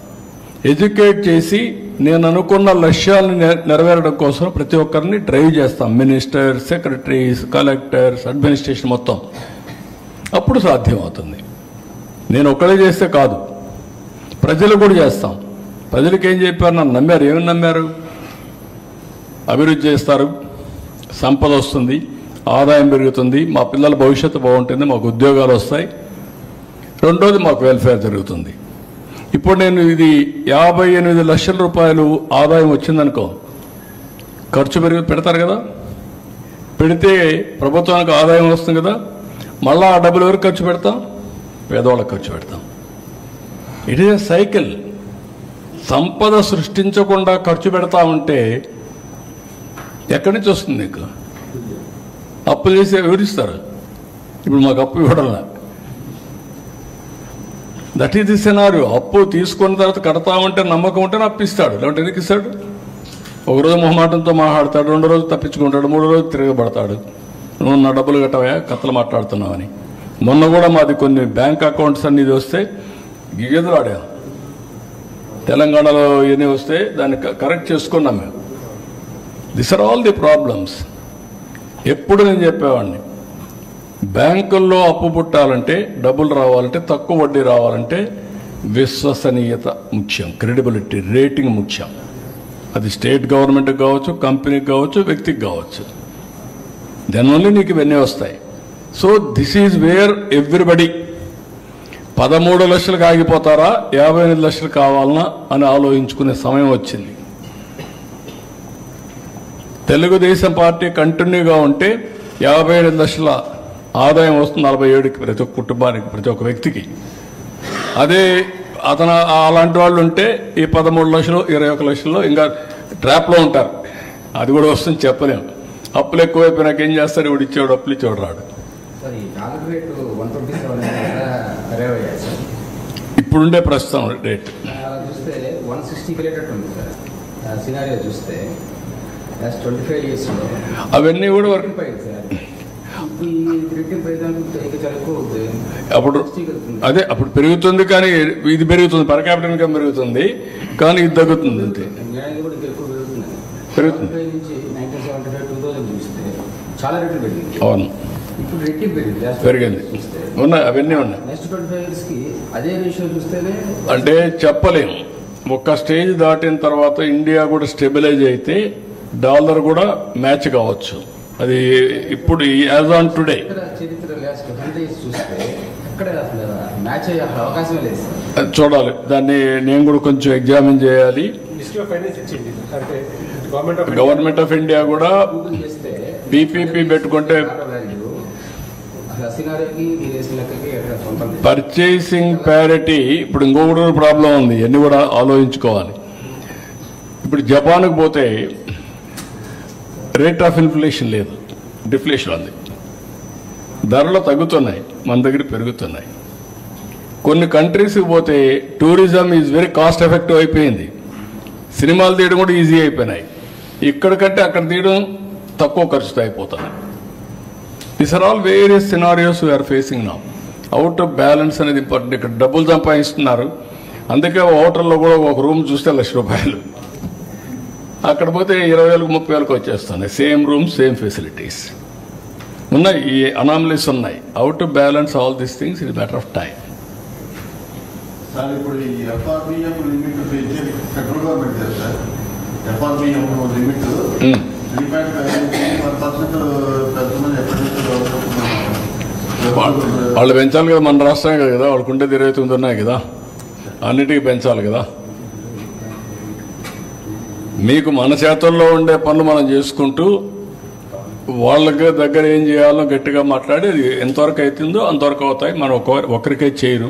ఎడ్యుకేట్ చేసి నేను అనుకున్న లక్ష్యాలను నెరవేరడం కోసం ప్రతి ఒక్కరిని డ్రైవ్ చేస్తాం. మినిస్టర్స్, సెక్రటరీస్, కలెక్టర్స్, అడ్మినిస్ట్రేషన్ మొత్తం. అప్పుడు సాధ్యమవుతుంది. నేను ఒక్కడే చేస్తే కాదు, ప్రజలు కూడా చేస్తాం. ప్రజలకు ఏం చెప్పారు? నన్ను నమ్మారు. ఏమని నమ్మారు? అభివృద్ధి చేస్తారు, సంపద వస్తుంది, ఆదాయం పెరుగుతుంది, మా పిల్లల భవిష్యత్తు బాగుంటుంది, మాకు ఉద్యోగాలు వస్తాయి, రెండోది మాకు వెల్ఫేర్ జరుగుతుంది. ఇప్పుడు నేను ఇది 58 లక్షల రూపాయలు ఆదాయం వచ్చిందనుకో, ఖర్చు పెడతారు కదా. పెడితే ప్రభుత్వానికి ఆదాయం వస్తుంది కదా. మళ్ళా ఆ డబ్బులు ఎవరికి ఖర్చు పెడతాం? పేదవాళ్ళకి ఖర్చు పెడతాం. It is a cycle. సంపద సృష్టించకుండా ఖర్చు పెడతా ఉంటే ఎక్కడి నుంచి వస్తుంది నీకు? అప్పు చేసి ఎవరిస్తారు? ఇప్పుడు మాకు అప్పు ఇవ్వడంలా. That is the scenario. అప్పు తీసుకున్న తర్వాత కడతా ఉంటే నమ్మకం ఉంటే అప్పిస్తాడు, లేదంటే ఎందుకు ఇస్తాడు? ఒకరోజు మొహమాటంతో మాట్లాడతాడు, 2 రోజులు తప్పించుకుంటాడు, 3 రోజులు తిరగబడతాడు. నువ్వు నా డబ్బులు కట్టవా, కథలు మాట్లాడుతున్నావని. మొన్న కూడా మాది కొన్ని బ్యాంక్ అకౌంట్స్ అన్ని ఇది వస్తే ఎదురాడాం. తెలంగాణలో ఇవన్నీ వస్తే దాన్ని కరెక్ట్ చేసుకున్నాం మేము. This are all the problems. ఎప్పుడు నేను చెప్పేవాడిని, బ్యాంకుల్లో అప్పు పుట్టాలంటే, డబ్బులు రావాలంటే, తక్కువ వడ్డీ రావాలంటే విశ్వసనీయత ముఖ్యం, క్రెడిబిలిటీ, రేటింగ్ ముఖ్యం. అది స్టేట్ గవర్నమెంట్కి కావచ్చు, కంపెనీకి కావచ్చు, వ్యక్తికి కావచ్చు. దానివల్ల నీకు ఇవన్నీ వస్తాయి. So this is where everybody 13 లక్షలకు ఆగిపోతారా, 58 లక్షలు కావాలనా అని ఆలోచించుకునే సమయం వచ్చింది. తెలుగుదేశం పార్టీ కంటిన్యూగా ఉంటే 57 లక్షల ఆదాయం వస్తుంది 47కి ప్రతి ఒక్క కుటుంబానికి, ప్రతి ఒక్క వ్యక్తికి. అదే అతను అలాంటి వాళ్ళు ఉంటే ఈ 13 లక్షలు 21 లక్షల్లో ఇంకా ట్రాప్లో ఉంటారు. అది కూడా వస్తుంది చెప్పలేము. అప్పులు ఎక్కువైపోయినాక ఏం చేస్తారు? ఇప్పుడు ఇచ్చేవాడు అప్పులు ఇచ్చేవాడు రాడు. ఇప్పుడుండే ప్రస్తుతం రేట్ చూస్తే 160 ఉంది సార్. సినారియో చూస్తే 25 years అవన్నీ కూడా వర్క్. అప్పుడు అదే అప్పుడు పెరుగుతుంది, కానీ ఇది పెరుగుతుంది, పర్ క్యాపిటల్ ఇన్కమ్ పెరుగుతుంది, కానీ ఇది తగ్గుతుంది. అంతే పెరుగుతుంది. చాలా రేట్లు పెరిగింది. అవును, ఇప్పుడు రేట్లు పెరిగింది. ఉన్నాయి, అవన్నీ ఉన్నాయి. నెక్స్ట్ 25 years కి అదే రేషియో చూస్తేనే అంటే చెప్పలేము. ఒక స్టేజ్ దాటిన తర్వాత ఇండియా కూడా స్టెబిలైజ్ అయితే డాలర్ కూడా మ్యాచ్ కావచ్చు. అది ఇప్పుడు యాజ్ ఆన్ టుడే చరిత్ర లాస్ట్ 100 years చూస్తే ఎక్కడ మ్యాచ్ అయ్యే అవకాశమే లేదు. చూడాలి, దాన్ని నేను కూడా కొంచెం ఎగ్జామిన్ చేయాలి. గవర్నమెంట్ ఆఫ్ ఇండియా కూడా పీపీపీ పెట్టుకుంటే పర్చేసింగ్ ప్యారిటీ. ఇప్పుడు ఇంకొకటి ప్రాబ్లం ఉంది, అన్ని కూడా ఆలోచించుకోవాలి. ఇప్పుడు జపాన్కి పోతే రేట్ ఆఫ్ ఇన్ఫ్లేషన్ లేదు, డిఫ్లేషన్ ఉంది. ధరలు తగ్గుతున్నాయి, మన దగ్గర పెరుగుతున్నాయి. కొన్ని కంట్రీస్కి పోతే tourism is very cost effective అయిపోయింది. సినిమాలు తీయడం కూడా ఈజీ అయిపోయినాయి. ఇక్కడ కంటే అక్కడ తీయడం తక్కువ ఖర్చుతో అయిపోతున్నాయి. These are all various scenarios we are facing now. Out of balance అనేది ఇంపార్టెంట్. ఇక్కడ డబ్బులు సంపాదిస్తున్నారు, అందుకే హోటల్లో కూడా ఒక రూమ్ చూస్తే ₹1,00,000. అక్కడ పోతే 20,000 30,000 వచ్చేస్తున్నాయి. సేమ్ రూమ్, సేమ్ ఫెసిలిటీస్ ఉన్నాయి. ఈ అనామలీస్ ఉన్నాయి. Out of balance all these things it matter of time. Sir ఇప్పుడు ఈ FRBM limit central government sir, FRBM limit 3.5% వాళ్ళు పెంచాలి కదా, మన రాష్ట్రమే కదా, వాళ్ళకు ఉంటే 29 ఉన్నాయి కదా, అన్నిటికీ పెంచాలి కదా. మీకు మన చేతుల్లో ఉండే పనులు మనం చేసుకుంటూ వాళ్ళకి దగ్గర ఏం చేయాలో గట్టిగా మాట్లాడి అది ఎంతవరకు అవుతుందో అంతవరకు అవుతాయి. మనం ఒకరికే చేయరు,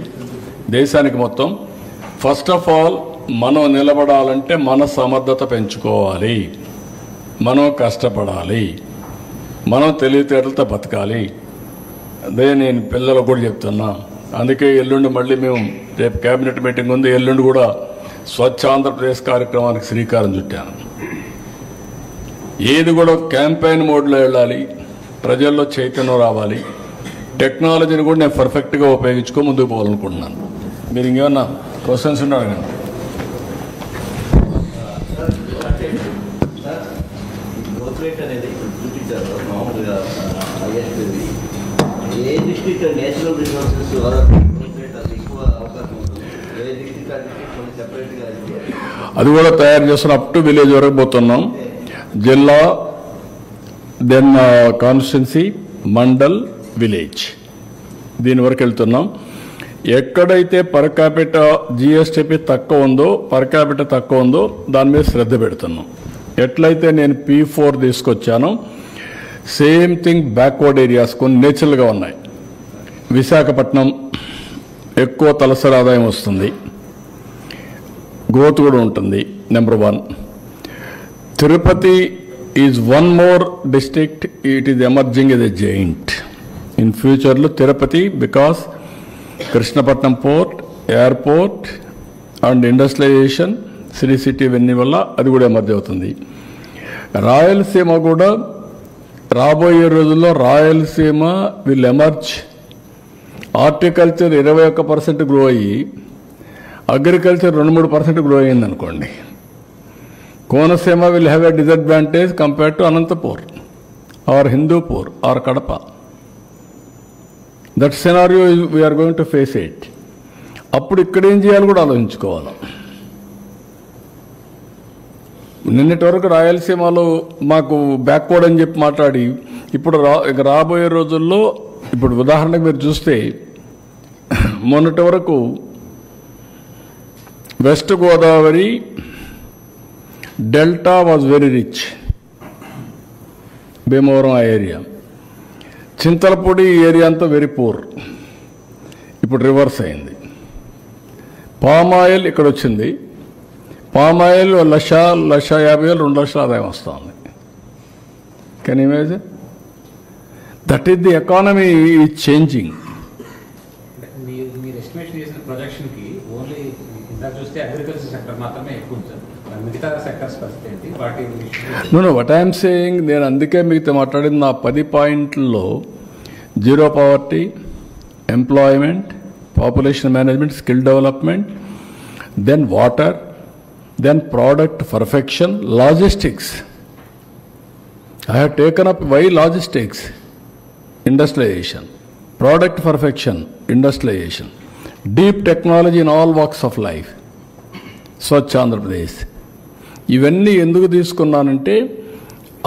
దేశానికి మొత్తం. ఫస్ట్ ఆఫ్ ఆల్ మనం నిలబడాలంటే మన సమర్థత పెంచుకోవాలి, మనం కష్టపడాలి, మనం తెలివితేటలతో బతకాలి. అదే నేను పిల్లలకు కూడా చెప్తున్నా. అందుకే ఎల్లుండి మళ్ళీ మేము రేపు కేబినెట్ మీటింగ్ ఉంది, ఎల్లుండి కూడా స్వచ్ఛ ఆంధ్రప్రదేశ్ కార్యక్రమానికి శ్రీకారం చుట్టాను. ఏది కూడా క్యాంపెయిన్ మోడ్లో వెళ్ళాలి, ప్రజల్లో చైతన్యం రావాలి. టెక్నాలజీని కూడా నేను పర్ఫెక్ట్గా ఉపయోగించుకో ముందుకు పోవాలనుకుంటున్నాను. మీరు ఇంకేమన్నా క్వశ్చన్స్ ఉన్నారు కదా? ఏ డిస్ట్రిక్ట్ నేచురల్ రిసోర్సెస్ ఎక్కువ అవకాశం ఉంటుంది, ఏ డిస్ట్రిక్ట్ కొన్ని సెపరేట్గా అది కూడా తయారు చేస్తున్న అప్ టు విలేజ్ వరకు పోతున్నాం. జిల్లా, దెన్ కాన్స్టిట్యున్సీ, మండల్, విలేజ్, దీని వరకు వెళ్తున్నాం. ఎక్కడైతే పర్ క్యాపిటా జిఎస్టిపి తక్కువ ఉందో, పర్ క్యాపిటా తక్కువ ఉందో దాని మీద శ్రద్ధ పెడుతున్నాం. ఎట్లయితే నేను P4 తీసుకొచ్చానో సేమ్ థింగ్ బ్యాక్వర్డ్ ఏరియాస్ కొన్ని నేచురల్గా ఉన్నాయి. విశాఖపట్నం ఎక్కువ తలసరి ఆదాయం వస్తుంది, గ్రోత్ కూడా ఉంటుంది. Number 1. Tirupati is one more district, it is emerging as a giant in ఫ్యూచర్లో. Tirupati because Krishnapatnam port, airport and industrialisation, city ఇవన్నీ వల్ల అది కూడా ఎమర్జ్ అవుతుంది. రాయలసీమ కూడా రాబోయే రోజుల్లో Rayalaseema will emerge. Horticulture 21% grow అయ్యి అగ్రికల్చర్ 2-3% గ్రో అయ్యింది అనుకోండి. Konaseema will have a disadvantage compared to Anantapur or Hindupur or Kadapa. That scenario we are going to face it. అప్పుడు ఇక్కడ ఏం చేయాలి కూడా ఆలోచించుకోవాలి. నిన్నటి వరకు రాయలసీమలో మాకు బ్యాక్వర్డ్ అని చెప్పి మాట్లాడి ఇప్పుడు రాబోయే రోజుల్లో ఇప్పుడు ఉదాహరణకు మీరు చూస్తే మొన్నటి వరకు west Godavari delta was very rich, Bhimavaram ఆ ఏరియా. చింతలపూడి ఏరియా అంతా వెరీ పూర్. ఇప్పుడు రివర్స్ అయింది. పామ్ ఆయిల్ ఇక్కడ వచ్చింది. పామ్ ఆయిల్ 1,50,000 2 లక్షల ఆదాయం వస్తుంది. Can imagine? That is the economy is changing. మీరు ఎస్టిమేషన్ చేసిన ప్రొజెక్షన్కి ఓన్లీ ఇందాక చూస్తే అగ్రికల్చర్ సెక్టర్ మాత్రమే ఎక్కువ ఉంది. మిగతా సెక్టర్స్ పరిస్థితి ఏంటి? వాటి వాట్ ఐఎమ్ సేయింగ్, నేను అందుకే మీతో మాట్లాడింది నా 10 పాయింట్లలో zero poverty, employment, population management, skill development, then water, then product perfection, logistics. I have taken up why logistics, industrialization, product perfection, industrialization, deep technology in all walks of life, Swachh Andhra Pradesh. ఇవన్నీ ఎందుకు తీసుకున్నానంటే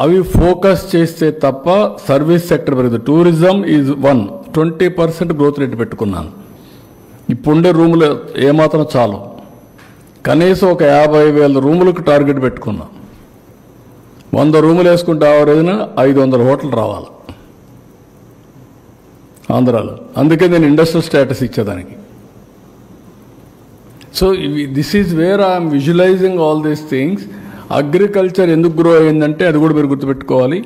అవి ఫోకస్ చేస్తే తప్ప సర్వీస్ సెక్టర్ పెరుగుతుంది. టూరిజం ఈజ్ 20% గ్రోత్ రేట్ పెట్టుకున్నాను. ఇప్పుడుండే రూములు ఏమాత్రం చాలు, కనీసం ఒక 50,000 రూములకు టార్గెట్ పెట్టుకున్నాం. 100 రూములు వేసుకుంటే ఆవరేజ్న 500 హోటల్ రావాలి ఆంధ్రాలో. అందుకే నేను ఇండస్ట్రియల్ స్టేటస్ ఇచ్చేదానికి. So this is where I'm visualising all these things. Agriculture ఎందుకు గ్రో అయిందంటే అది కూడా మీరు గుర్తుపెట్టుకోవాలి.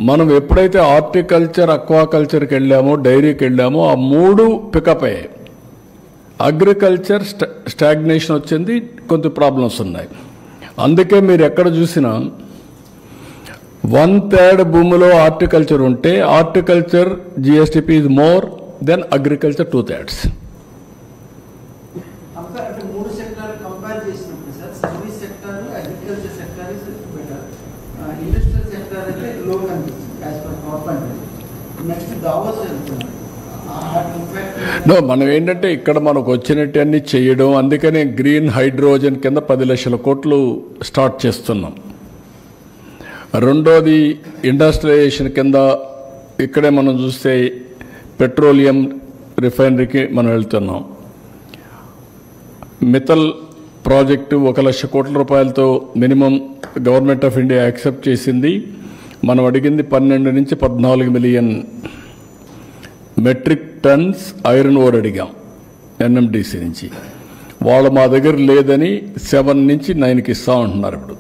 మనం ఎప్పుడైతే హార్టికల్చర్, అక్వాకల్చర్కి వెళ్ళామో, డైరీకి వెళ్ళామో ఆ 3 పికప్ అయ్యాయి. అగ్రికల్చర్ స్టాగ్నేషన్ వచ్చింది, కొంత ప్రాబ్లమ్స్ ఉన్నాయి. అందుకే మీరు ఎక్కడ చూసినా 1/3 భూమిలో హార్టికల్చర్ ఉంటే horticulture GSTP is more than agriculture 2/3. అంటే 3 సెక్టార్ కంపేర్ చేసినప్పుడు sir service sector, agriculture sector is better. Industrial sector అయితే లో కనిపిస్తుంది as per top and next Davos వెళ్తున్నారు. మనం ఏంటంటే ఇక్కడ మనకు వచ్చినట్టు అన్ని చేయడం. అందుకనే గ్రీన్ హైడ్రోజన్ కింద 10 లక్షల కోట్లు స్టార్ట్ చేస్తున్నాం. రెండోది ఇండస్ట్రియలైజేషన్ కింద ఇక్కడే మనం చూస్తే పెట్రోలియం రిఫైనరీకి మనం వెళ్తున్నాం. మిత్తల్ ప్రాజెక్టు 1 లక్ష కోట్ల రూపాయలతో minimum government of India accept చేసింది. మనం అడిగింది 12 నుంచి 14 million metric tons iron ore అడిగాం ఎన్ఎండిసి నుంచి. వాళ్ళు మా దగ్గర లేదని 7 నుంచి 9కి ఇస్తా ఉంటున్నారు. ఇప్పుడు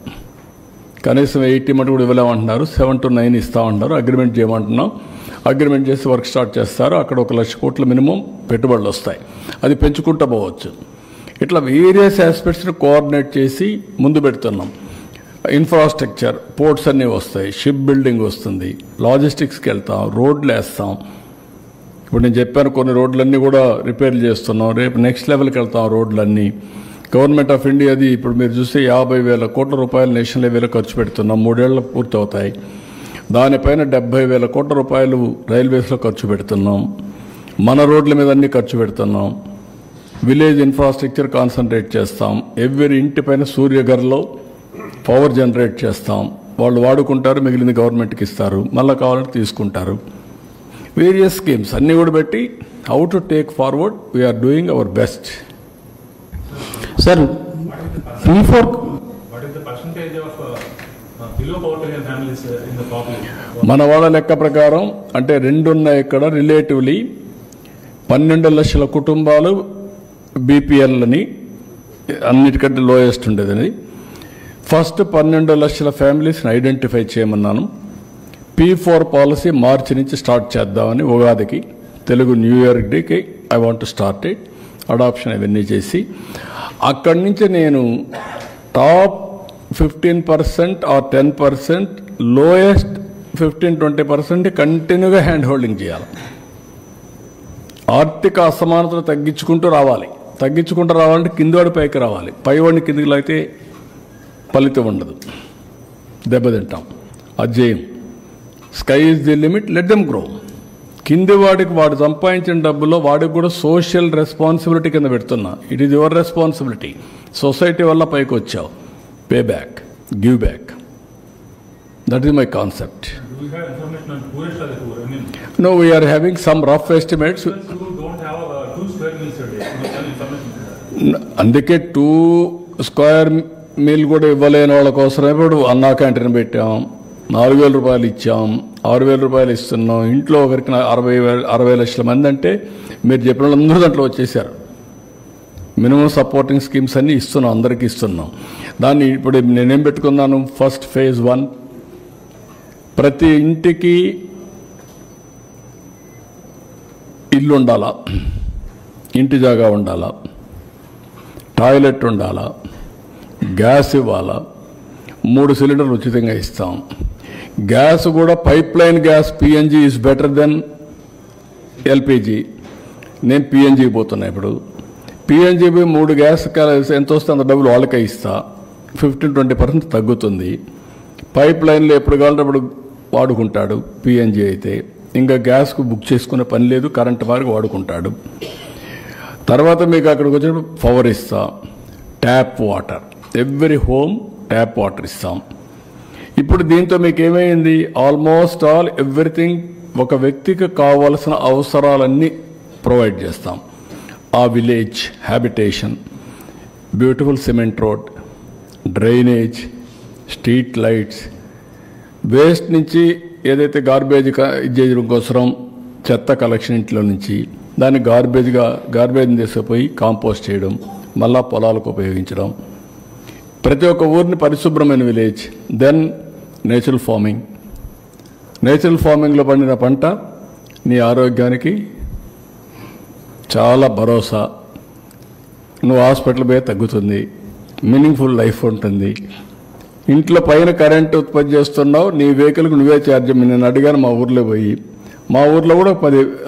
కనీసం 80 మటు కూడా ఇవ్వలేమంటున్నారు. 7 to 9 ఇస్తా ఉంటున్నారు. అగ్రిమెంట్ చేయమంటున్నాం. అగ్రిమెంట్ చేసి వర్క్ స్టార్ట్ చేస్తారు. అక్కడ 1 లక్ష కోట్ల మినిమం పెట్టుబడులు వస్తాయి. అది పెంచుకుంటూ పోవచ్చు. ఇట్లా వేరియస్ ఆస్పెక్ట్స్ని కోఆర్డినేట్ చేసి ముందు పెడుతున్నాం. ఇన్ఫ్రాస్ట్రక్చర్, పోర్ట్స్ అన్నీ వస్తాయి, షిప్ బిల్డింగ్ వస్తుంది, లాజిస్టిక్స్కి వెళ్తాం, రోడ్లు వేస్తాం. ఇప్పుడు నేను చెప్పాను కొన్ని రోడ్లన్నీ కూడా రిపేర్లు చేస్తున్నాం. రేపు నెక్స్ట్ లెవెల్కి వెళ్తాం రోడ్లన్నీ. గవర్నమెంట్ ఆఫ్ ఇండియాది ఇప్పుడు మీరు చూస్తే 50,000 కోట్ల రూపాయలు నేషనల్ లెవెల్లో ఖర్చు పెడుతున్నాం. 3 ఏళ్ళు పూర్తి అవుతాయి. దానిపైన 70,000 కోట్ల రూపాయలు రైల్వేస్లో ఖర్చు పెడుతున్నాం. మన రోడ్ల మీద అన్ని ఖర్చు పెడుతున్నాం. విలేజ్ ఇన్ఫ్రాస్ట్రక్చర్ కాన్సన్ట్రేట్ చేస్తాం. ఎవరి ఇంటిపైన సూర్యఘర్లో పవర్ జనరేట్ చేస్తాం. వాళ్ళు వాడుకుంటారు, మిగిలింది గవర్నమెంట్కి ఇస్తారు, మళ్ళీ కావాలంటే తీసుకుంటారు. వేరియస్ స్కీమ్స్ అన్నీ కూడా పెట్టి how to take forward we are doing our best. Sir మన వాళ్ళ లెక్క ప్రకారం అంటే 2 ఉన్నాయి ఇక్కడ. రిలేటివ్లీ 12 లక్షల కుటుంబాలు బీపీఎల్ని అన్నిటికంటే లోయెస్ట్ ఉండేదని ఫస్ట్ 12 లక్షల ఫ్యామిలీస్ని ఐడెంటిఫై చేయమన్నాను. P4 పాలసీ మార్చి నుంచి స్టార్ట్ చేద్దామని ఉగాదికి తెలుగు న్యూ ఇయర్ డేకి I want to start it. Adoption అవన్నీ చేసి అక్కడి నుంచి నేను టాప్ 15% ఆర్ 10%, లోయెస్ట్ 15-20% కంటిన్యూగా హ్యాండ్ హోల్డింగ్ చేయాలి. ఆర్థిక అసమానతలు తగ్గించుకుంటూ రావాలంటే కిందవాడి పైకి రావాలి. పైవాడిని కిందికి లాగితే ఫలితం ఉండదు, దెబ్బతింటాం. అజేయం sky is the limit, let them grow. కింది వాడికి వాడు సంపాదించిన డబ్బులో వాడికి కూడా సోషల్ రెస్పాన్సిబిలిటీ కింద పెడుతున్నా. It is your responsibility. Society వల్ల పైకి వచ్చావు, pay back, give back. That is my concept. Do we have information on poorest or the poor? I mean, No, we are having some rough estimates. people who don't have 2 square meals a day. You have information. అందుకే 2 స్క్వేర్ మీల్ కూడా ఇవ్వలేని వాళ్ళ కోసం ఇప్పుడు అన్నా క్యాంటీన్ పెట్టాం, 4,000 రూపాయలు ఇచ్చాం, 6,000 రూపాయలు ఇస్తున్నాం. ఇంట్లో ఒకరికి 60 లక్షల మంది అంటే మీరు చెప్పిన వాళ్ళందరూ దాంట్లో వచ్చేసారు. మినిమం సపోర్టింగ్ స్కీమ్స్ అన్నీ ఇస్తున్నాం, అందరికీ ఇస్తున్నాం. దాన్ని ఇప్పుడు నేనేం పెట్టుకున్నాను, ఫస్ట్ ఫేజ్ 1 ప్రతి ఇంటికి ఇల్లు ఉండాలా, ఇంటి జాగా ఉండాలా, టాయిలెట్ ఉండాలా, గ్యాస్ ఇవ్వాలా, 3 సిలిండర్లు ఉచితంగా ఇస్తాం. గ్యాస్ కూడా pipeline gas PNG is better than LPG. నేను పిఎన్జి పోతున్నా. ఇప్పుడు పిఎన్జి 3 గ్యాస్ ఎంత వస్తే అంత డబ్బులు వాళ్ళకే ఇస్తా, 15-20% తగ్గుతుంది. పైప్ లైన్లో ఎప్పుడు కావాలంటే అప్పుడు వాడుకుంటాడు పిఎన్జి అయితే. ఇంకా గ్యాస్కు బుక్ చేసుకునే పని లేదు, కరెంట్ మార్గం వాడుకుంటాడు. తర్వాత మీకు అక్కడికి వచ్చినప్పుడు పవర్ ఇస్తా, tap water, every home tap water ఇస్తాం. ఇప్పుడు దీంతో మీకు ఏమైంది, ఆల్మోస్ట్ ఆల్ ఎవ్రీథింగ్ ఒక వ్యక్తికి కావాల్సిన అవసరాలన్నీ ప్రొవైడ్ చేస్తాం. ఆ village habitation, beautiful cement road, drainage, street lights, waste నుంచి ఏదైతే గార్బేజ్ చేయడం కోసం చెత్త కలెక్షన్ ఇంట్లో నుంచి దాన్ని గార్బేజ్ని తీసుకుపోయి కాంపోస్ట్ చేయడం, మళ్ళా పొలాలకు ఉపయోగించడం, ప్రతి ఒక్క ఊరిని పరిశుభ్రమైన విలేజ్. దెన్ నేచురల్ ఫార్మింగ్లో పండిన పంట నీ ఆరోగ్యానికి చాలా భరోసా. నువ్వు హాస్పిటల్ పోయి తగ్గుతుంది, మీనింగ్ఫుల్ లైఫ్ ఉంటుంది. ఇంట్లో పైన కరెంట్ ఉత్పత్తి చేస్తున్నావు, నీ వెహికల్కి నువ్వే ఛార్జ్. నేను అడిగాను మా ఊర్లో పోయి, మా ఊర్లో కూడా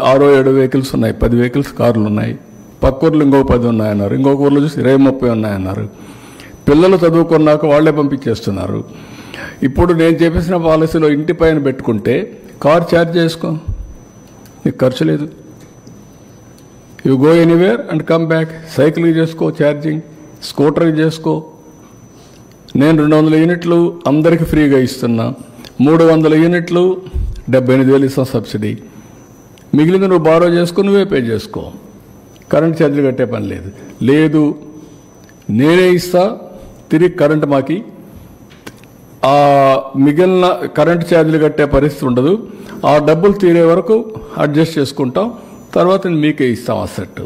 6-7 వెహికల్స్ ఉన్నాయి, 10 వెహికల్స్ కార్లు ఉన్నాయి. పక్క ఊర్లో ఇంకొక 10 ఉన్నాయన్నారు, ఇంకొక ఊర్లో చూసి 20-30 ఉన్నాయన్నారు. పిల్లలు చదువుకున్నాక వాళ్లే పంపించేస్తున్నారు. ఇప్పుడు నేను చెప్పేసిన పాలసీలో ఇంటి పైన పెట్టుకుంటే కార్ ఛార్జ్ చేసుకో, నీకు ఖర్చు లేదు. You go anywhere and come back. సైకిల్కి చేసుకో ఛార్జింగ్, స్కూటర్కి చేసుకో. నేను 200 యూనిట్లు అందరికీ ఫ్రీగా ఇస్తున్నా, 300 యూనిట్లు 78,000 ఇస్తాం సబ్సిడీ. మిగిలింది నువ్వు బారో చేసుకో, నువ్వే పే చేసుకో, కరెంట్ ఛార్జీలు కట్టే పని లేదు. నేనే ఇస్తా, తిరిగి కరెంట్ మాకి ఆ మిగిలిన కరెంట్ ఛార్జీలు కట్టే పరిస్థితి ఉండదు. ఆ డబ్బులు తీరే వరకు అడ్జస్ట్ చేసుకుంటాం, తర్వాత మీకే ఇస్తాం asset.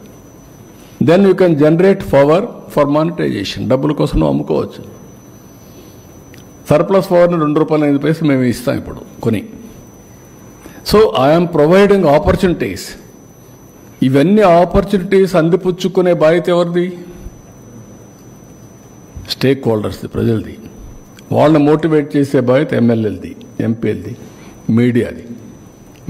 Then you can generate power for monetisation. డబ్బుల కోసం నువ్వు అమ్ముకోవచ్చు. సర్ప్లస్ పవర్ని ₹2.5 మేము ఇస్తాం ఇప్పుడు కొని. So I'm providing opportunities. ఇవన్నీ ఆపర్చునిటీస్ అందిపుచ్చుకునే బాధ్యత ఎవరిది? స్టేక్ హోల్డర్స్ది, ప్రజలది. వాళ్ళని మోటివేట్ చేసే బాధ్యత ఎమ్మెల్యేలది, ఎంపీలది, మీడియాది.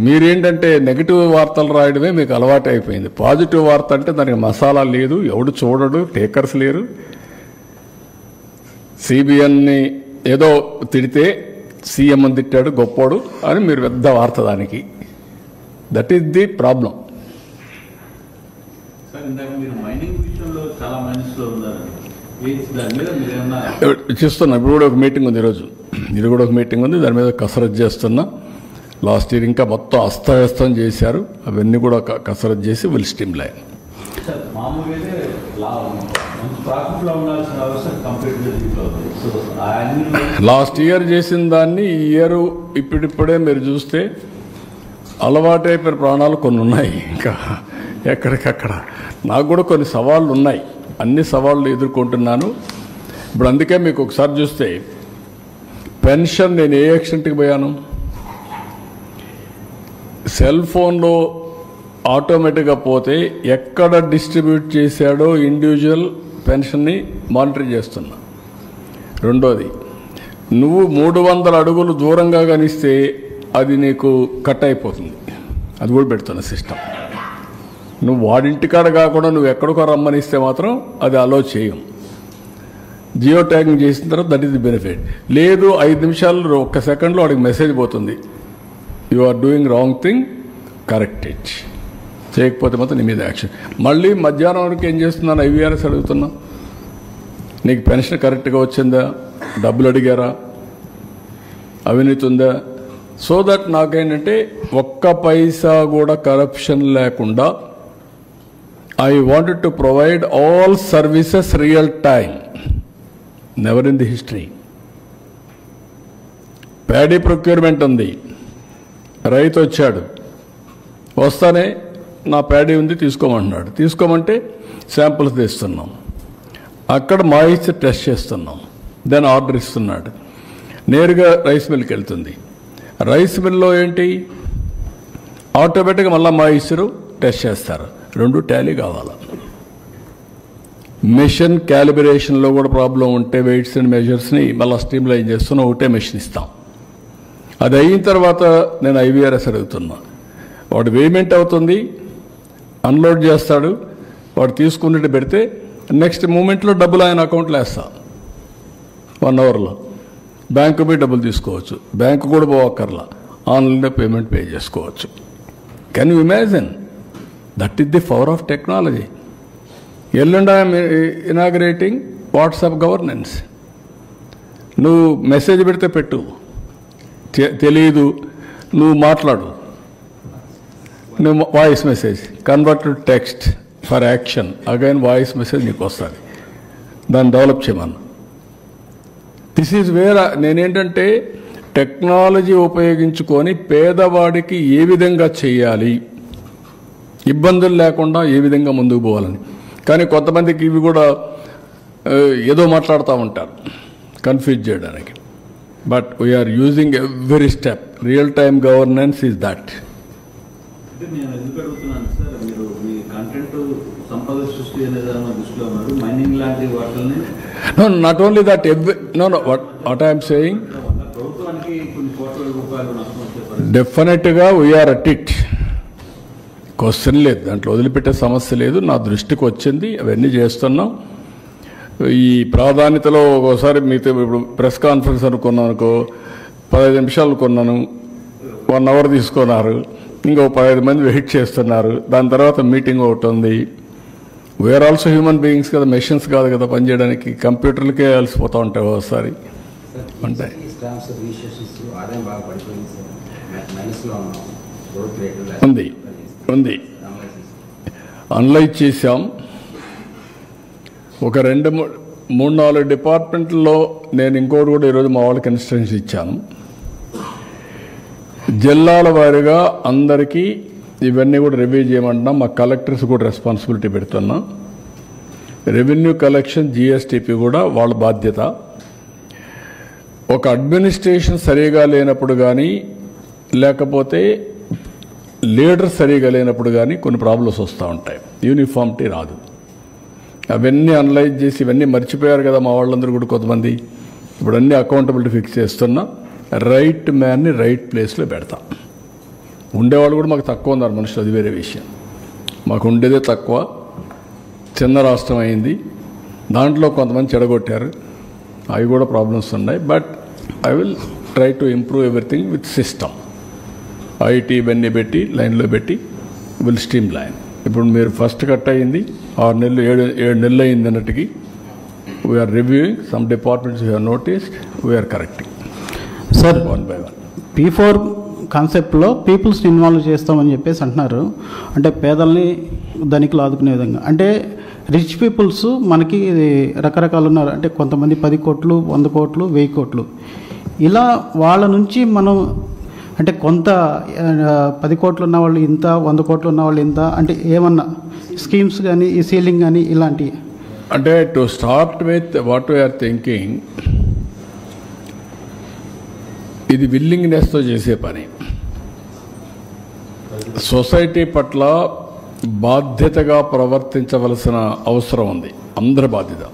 మీరేంటంటే నెగిటివ్ వార్తలు రాయడమే మీకు అలవాటు అయిపోయింది. పాజిటివ్ వార్త అంటే దానికి మసాలా లేదు, ఎవడు చూడడు, టేకర్స్ లేరు. సిబిఎన్ని ఏదో తిడితే సీఎం అని తిట్టాడు గొప్పోడు అని మీరు పెద్ద వార్త దానికి. That is the problem. చూస్తున్నా. ఇప్పుడు కూడా ఒక మీటింగ్ ఉంది, ఈరోజు ఇది కూడా ఒక మీటింగ్ ఉంది, దాని మీద కసరత్ చేస్తున్నా. లాస్ట్ ఇయర్ ఇంకా మొత్తం అస్తవ్యస్తం చేశారు, అవన్నీ కూడా కసరత్ చేసి will stream line. Last year చేసిన దాన్ని ఈ ఇయర్ ఇప్పుడిప్పుడే మీరు చూస్తే అలవాటైపోయిన ప్రాణాలు కొన్ని ఉన్నాయి. ఇంకా ఎక్కడికక్కడ నాకు కూడా కొన్ని సవాళ్ళు ఉన్నాయి, అన్ని సవాళ్ళు ఎదుర్కొంటున్నాను. ఇప్పుడు అందుకే మీకు ఒకసారి చూస్తే పెన్షన్ నేను ఏ ఎక్స్టెంట్కి పోయాను, సెల్ ఫోన్లో ఆటోమేటిక్గా పోతే ఎక్కడ డిస్ట్రిబ్యూట్ చేశాడో ఇండివిజువల్ పెన్షన్ని మానిటర్ చేస్తున్నా. రెండోది, నువ్వు 300 అడుగులు దూరంగా కనిస్తే అది నీకు కట్ అయిపోతుంది, అది కూడా పెడుతున్న సిస్టమ్. నువ్వు వాడింటికాడ కాకుండా నువ్వు ఎక్కడికో రమ్మనిస్తే మాత్రం అది అలో చేయం. జియో ట్యాగింగ్ చేసిన తర్వాత దట్ ఈస్ ది బెనిఫిట్. లేదు 5 నిమిషాలు 1 సెకండ్లో వాడికి మెసేజ్ పోతుంది, you are doing wrong thing, correct it. చేయకపోతే మాత్రం నీ మీద యాక్షన్. మళ్ళీ మధ్యాహ్నం వరకు ఏం చేస్తున్నాను, ఐవీఆర్ఎస్ అడుగుతున్నా, నీకు పెన్షన్ కరెక్ట్గా వచ్చిందా, డబ్బులు అడిగారా, అవినీతి ఉందా, సో దట్ నాకేంటంటే 1 పైసా కూడా కరప్షన్ లేకుండా I wanted to provide all services real time, never in the history. Paddy procurement ఉంది, రైతు వచ్చాడు, వస్తానే నా ప్యాడీ ఉంది తీసుకోమంటున్నాడు, తీసుకోమంటే శాంపుల్స్ తీస్తున్నాం, అక్కడ మాయిశ్చర్ టెస్ట్ చేస్తున్నాం, దెన్ ఆర్డర్ ఇస్తున్నాడు, నేరుగా రైస్ మిల్కి వెళ్తుంది. రైస్ మిల్లో ఏంటి, ఆటోమేటిక్గా మళ్ళీ మాయిశ్చరు టెస్ట్ చేస్తారు, 2 టాలీ కావాలి. మెషిన్ క్యాలిబ్రేషన్లో కూడా ప్రాబ్లం ఉంటే వెయిట్స్ అండ్ మెజర్స్ని మళ్ళీ స్ట్రీమ్లైన్ చేస్తున్నా, ఒకటే మెషిన్ ఇస్తాం. అది అయిన తర్వాత నేను ఐవీఆర్ఎస్ అడుగుతున్నా, వాడు పేమెంట్ అవుతుంది, అన్లోడ్ చేస్తాడు, వాడు తీసుకున్నట్టు పెడితే నెక్స్ట్ మూమెంట్లో డబ్బులు ఆయన అకౌంట్లో వేస్తా, 1 అవర్లో బ్యాంకు పోయి డబ్బులు తీసుకోవచ్చు, బ్యాంకు కూడా పోవక్కర్లా, ఆన్లైన్లో పేమెంట్ పే చేసుకోవచ్చు. Can you imagine, that is the power of technology. ఎల్లుండి ఐఎమ్ ఇనాగ్రేటింగ్ వాట్సాప్ గవర్నెన్స్. నువ్వు మెసేజ్ పెడితే పెట్టు, తెలియదు నువ్వు మాట్లాడు, నువ్వు voice message convert to text for action, again voice message నీకు వస్తుంది, దాన్ని డెవలప్ చేయమన్నా. దిస్ ఈజ్ వేర్ నేనేంటంటే టెక్నాలజీ ఉపయోగించుకొని పేదవాడికి ఏ విధంగా చేయాలి, ఇబ్బందులు లేకుండా ఏ విధంగా ముందుకు పోవాలని. కానీ కొంతమందికి ఇవి కూడా ఏదో మాట్లాడుతూ ఉంటారు కన్ఫ్యూజ్ చేయడానికి. But we are using every step, real time governance is that. నేను ఎందుకు అడుగుతున్నాను సార్, మీరు మీ కంటెంట్ సంపద సృష్టి అనే దాని దృష్టిలో ఉన్నారు, మైనింగ్ లాంటి వాటిని No, not only that, what I am saying, ప్రభుత్వానికి కొన్ని కోట్ల రూపాయలు నష్టం వచ్చే డెఫినెట్గా వీఆర్ అట్ ఇట్, క్వశ్చన్ లేదు, దాంట్లో వదిలిపెట్టే సమస్య లేదు. నా దృష్టికి వచ్చింది, అవన్నీ చేస్తున్నాం. ఈ ప్రాధాన్యతలో ఒకసారి మీతో ఇప్పుడు ప్రెస్ కాన్ఫరెన్స్ అనుకున్నాను అనుకో, 15 నిమిషాలు కొన్నాను, 1 అవర్ తీసుకున్నారు, ఇంకో 15 మంది వెయిట్ చేస్తున్నారు, దాని తర్వాత మీటింగ్ ఒకటి ఉంది. వీఆర్ ఆల్సో హ్యూమన్ బీయింగ్స్ కదా, మెషిన్స్ కాదు కదా పనిచేయడానికి, కంప్యూటర్లకే అలసిపోతూ ఉంటాయి ఒకసారి ఉంటాయి. ఉంది అనలైజ్ చేశాం. ఒక 2-3-4 డిపార్ట్మెంట్లో నేను ఇంకోటి కూడా ఈరోజు మా వాళ్ళకి ఇన్స్ట్రక్షన్స్ ఇచ్చాను. జిల్లాల వారీగా అందరికీ ఇవన్నీ కూడా రివ్యూ చేయమంటున్నాం. మా కలెక్టర్స్ కూడా రెస్పాన్సిబిలిటీ పెడుతున్నాం. రెవెన్యూ కలెక్షన్, జిఎస్టిపి కూడా వాళ్ళ బాధ్యత. ఒక అడ్మినిస్ట్రేషన్ సరిగా లేనప్పుడు కానీ, లేకపోతే లీడర్ సరిగా లేనప్పుడు కానీ కొన్ని ప్రాబ్లమ్స్ వస్తూ ఉంటాయి, యూనిఫామిటీ రాదు. అవన్నీ అనలైజ్ చేసి ఇవన్నీ మర్చిపోయారు కదా మా వాళ్ళందరూ కూడా కొంతమంది. ఇప్పుడు అన్ని అకౌంటబిలిటీ ఫిక్స్ చేస్తున్నా, రైట్ మ్యాన్ని రైట్ ప్లేస్లో పెడతాం. ఉండేవాళ్ళు కూడా మాకు తక్కువ ఉన్నారు మనుషులు, అది వేరే విషయం. మాకు ఉండేదే తక్కువ, చిన్న రాష్ట్రం అయింది, దాంట్లో కొంతమంది చెడగొట్టారు, అవి కూడా ప్రాబ్లమ్స్ ఉన్నాయి. But I will try to improve everything with system. IT ఇవన్నీ పెట్టి లైన్లో పెట్టి విల్ స్ట్రీమ్ లైన్. ఇప్పుడు మీరు ఫస్ట్ కట్ అయ్యింది 6 నెలలు 7 నెలలు అయింది అన్నట్టుకి. We are reviewing some departments you have noticed, we are correcting sir. 1 by 1. P4 కాన్సెప్ట్లో పీపుల్స్ని ఇన్వాల్వ్ చేస్తామని చెప్పేసి అంటున్నారు. అంటే పేదల్ని ధనికులు ఆదుకునే విధంగా. అంటే రిచ్ పీపుల్స్ మనకి రకరకాలు ఉన్నారు. అంటే కొంతమంది 10 కోట్లు, 100 కోట్లు, 1000 కోట్లు, ఇలా వాళ్ళ నుంచి మనం అంటే కొంత 10 కోట్లు ఉన్న వాళ్ళు ఇంత, 100 కోట్లు ఉన్న వాళ్ళు ఇంత, అంటే ఏమన్నా స్కీమ్స్ కానీ ఈ సీలింగ్ కానీ ఇలాంటివి? అంటే to start with what we are thinking, ఇది విల్లింగ్నెస్తో చేసే పని. సొసైటీ పట్ల బాధ్యతగా ప్రవర్తించవలసిన అవసరం ఉంది, అందరి బాధ్యత.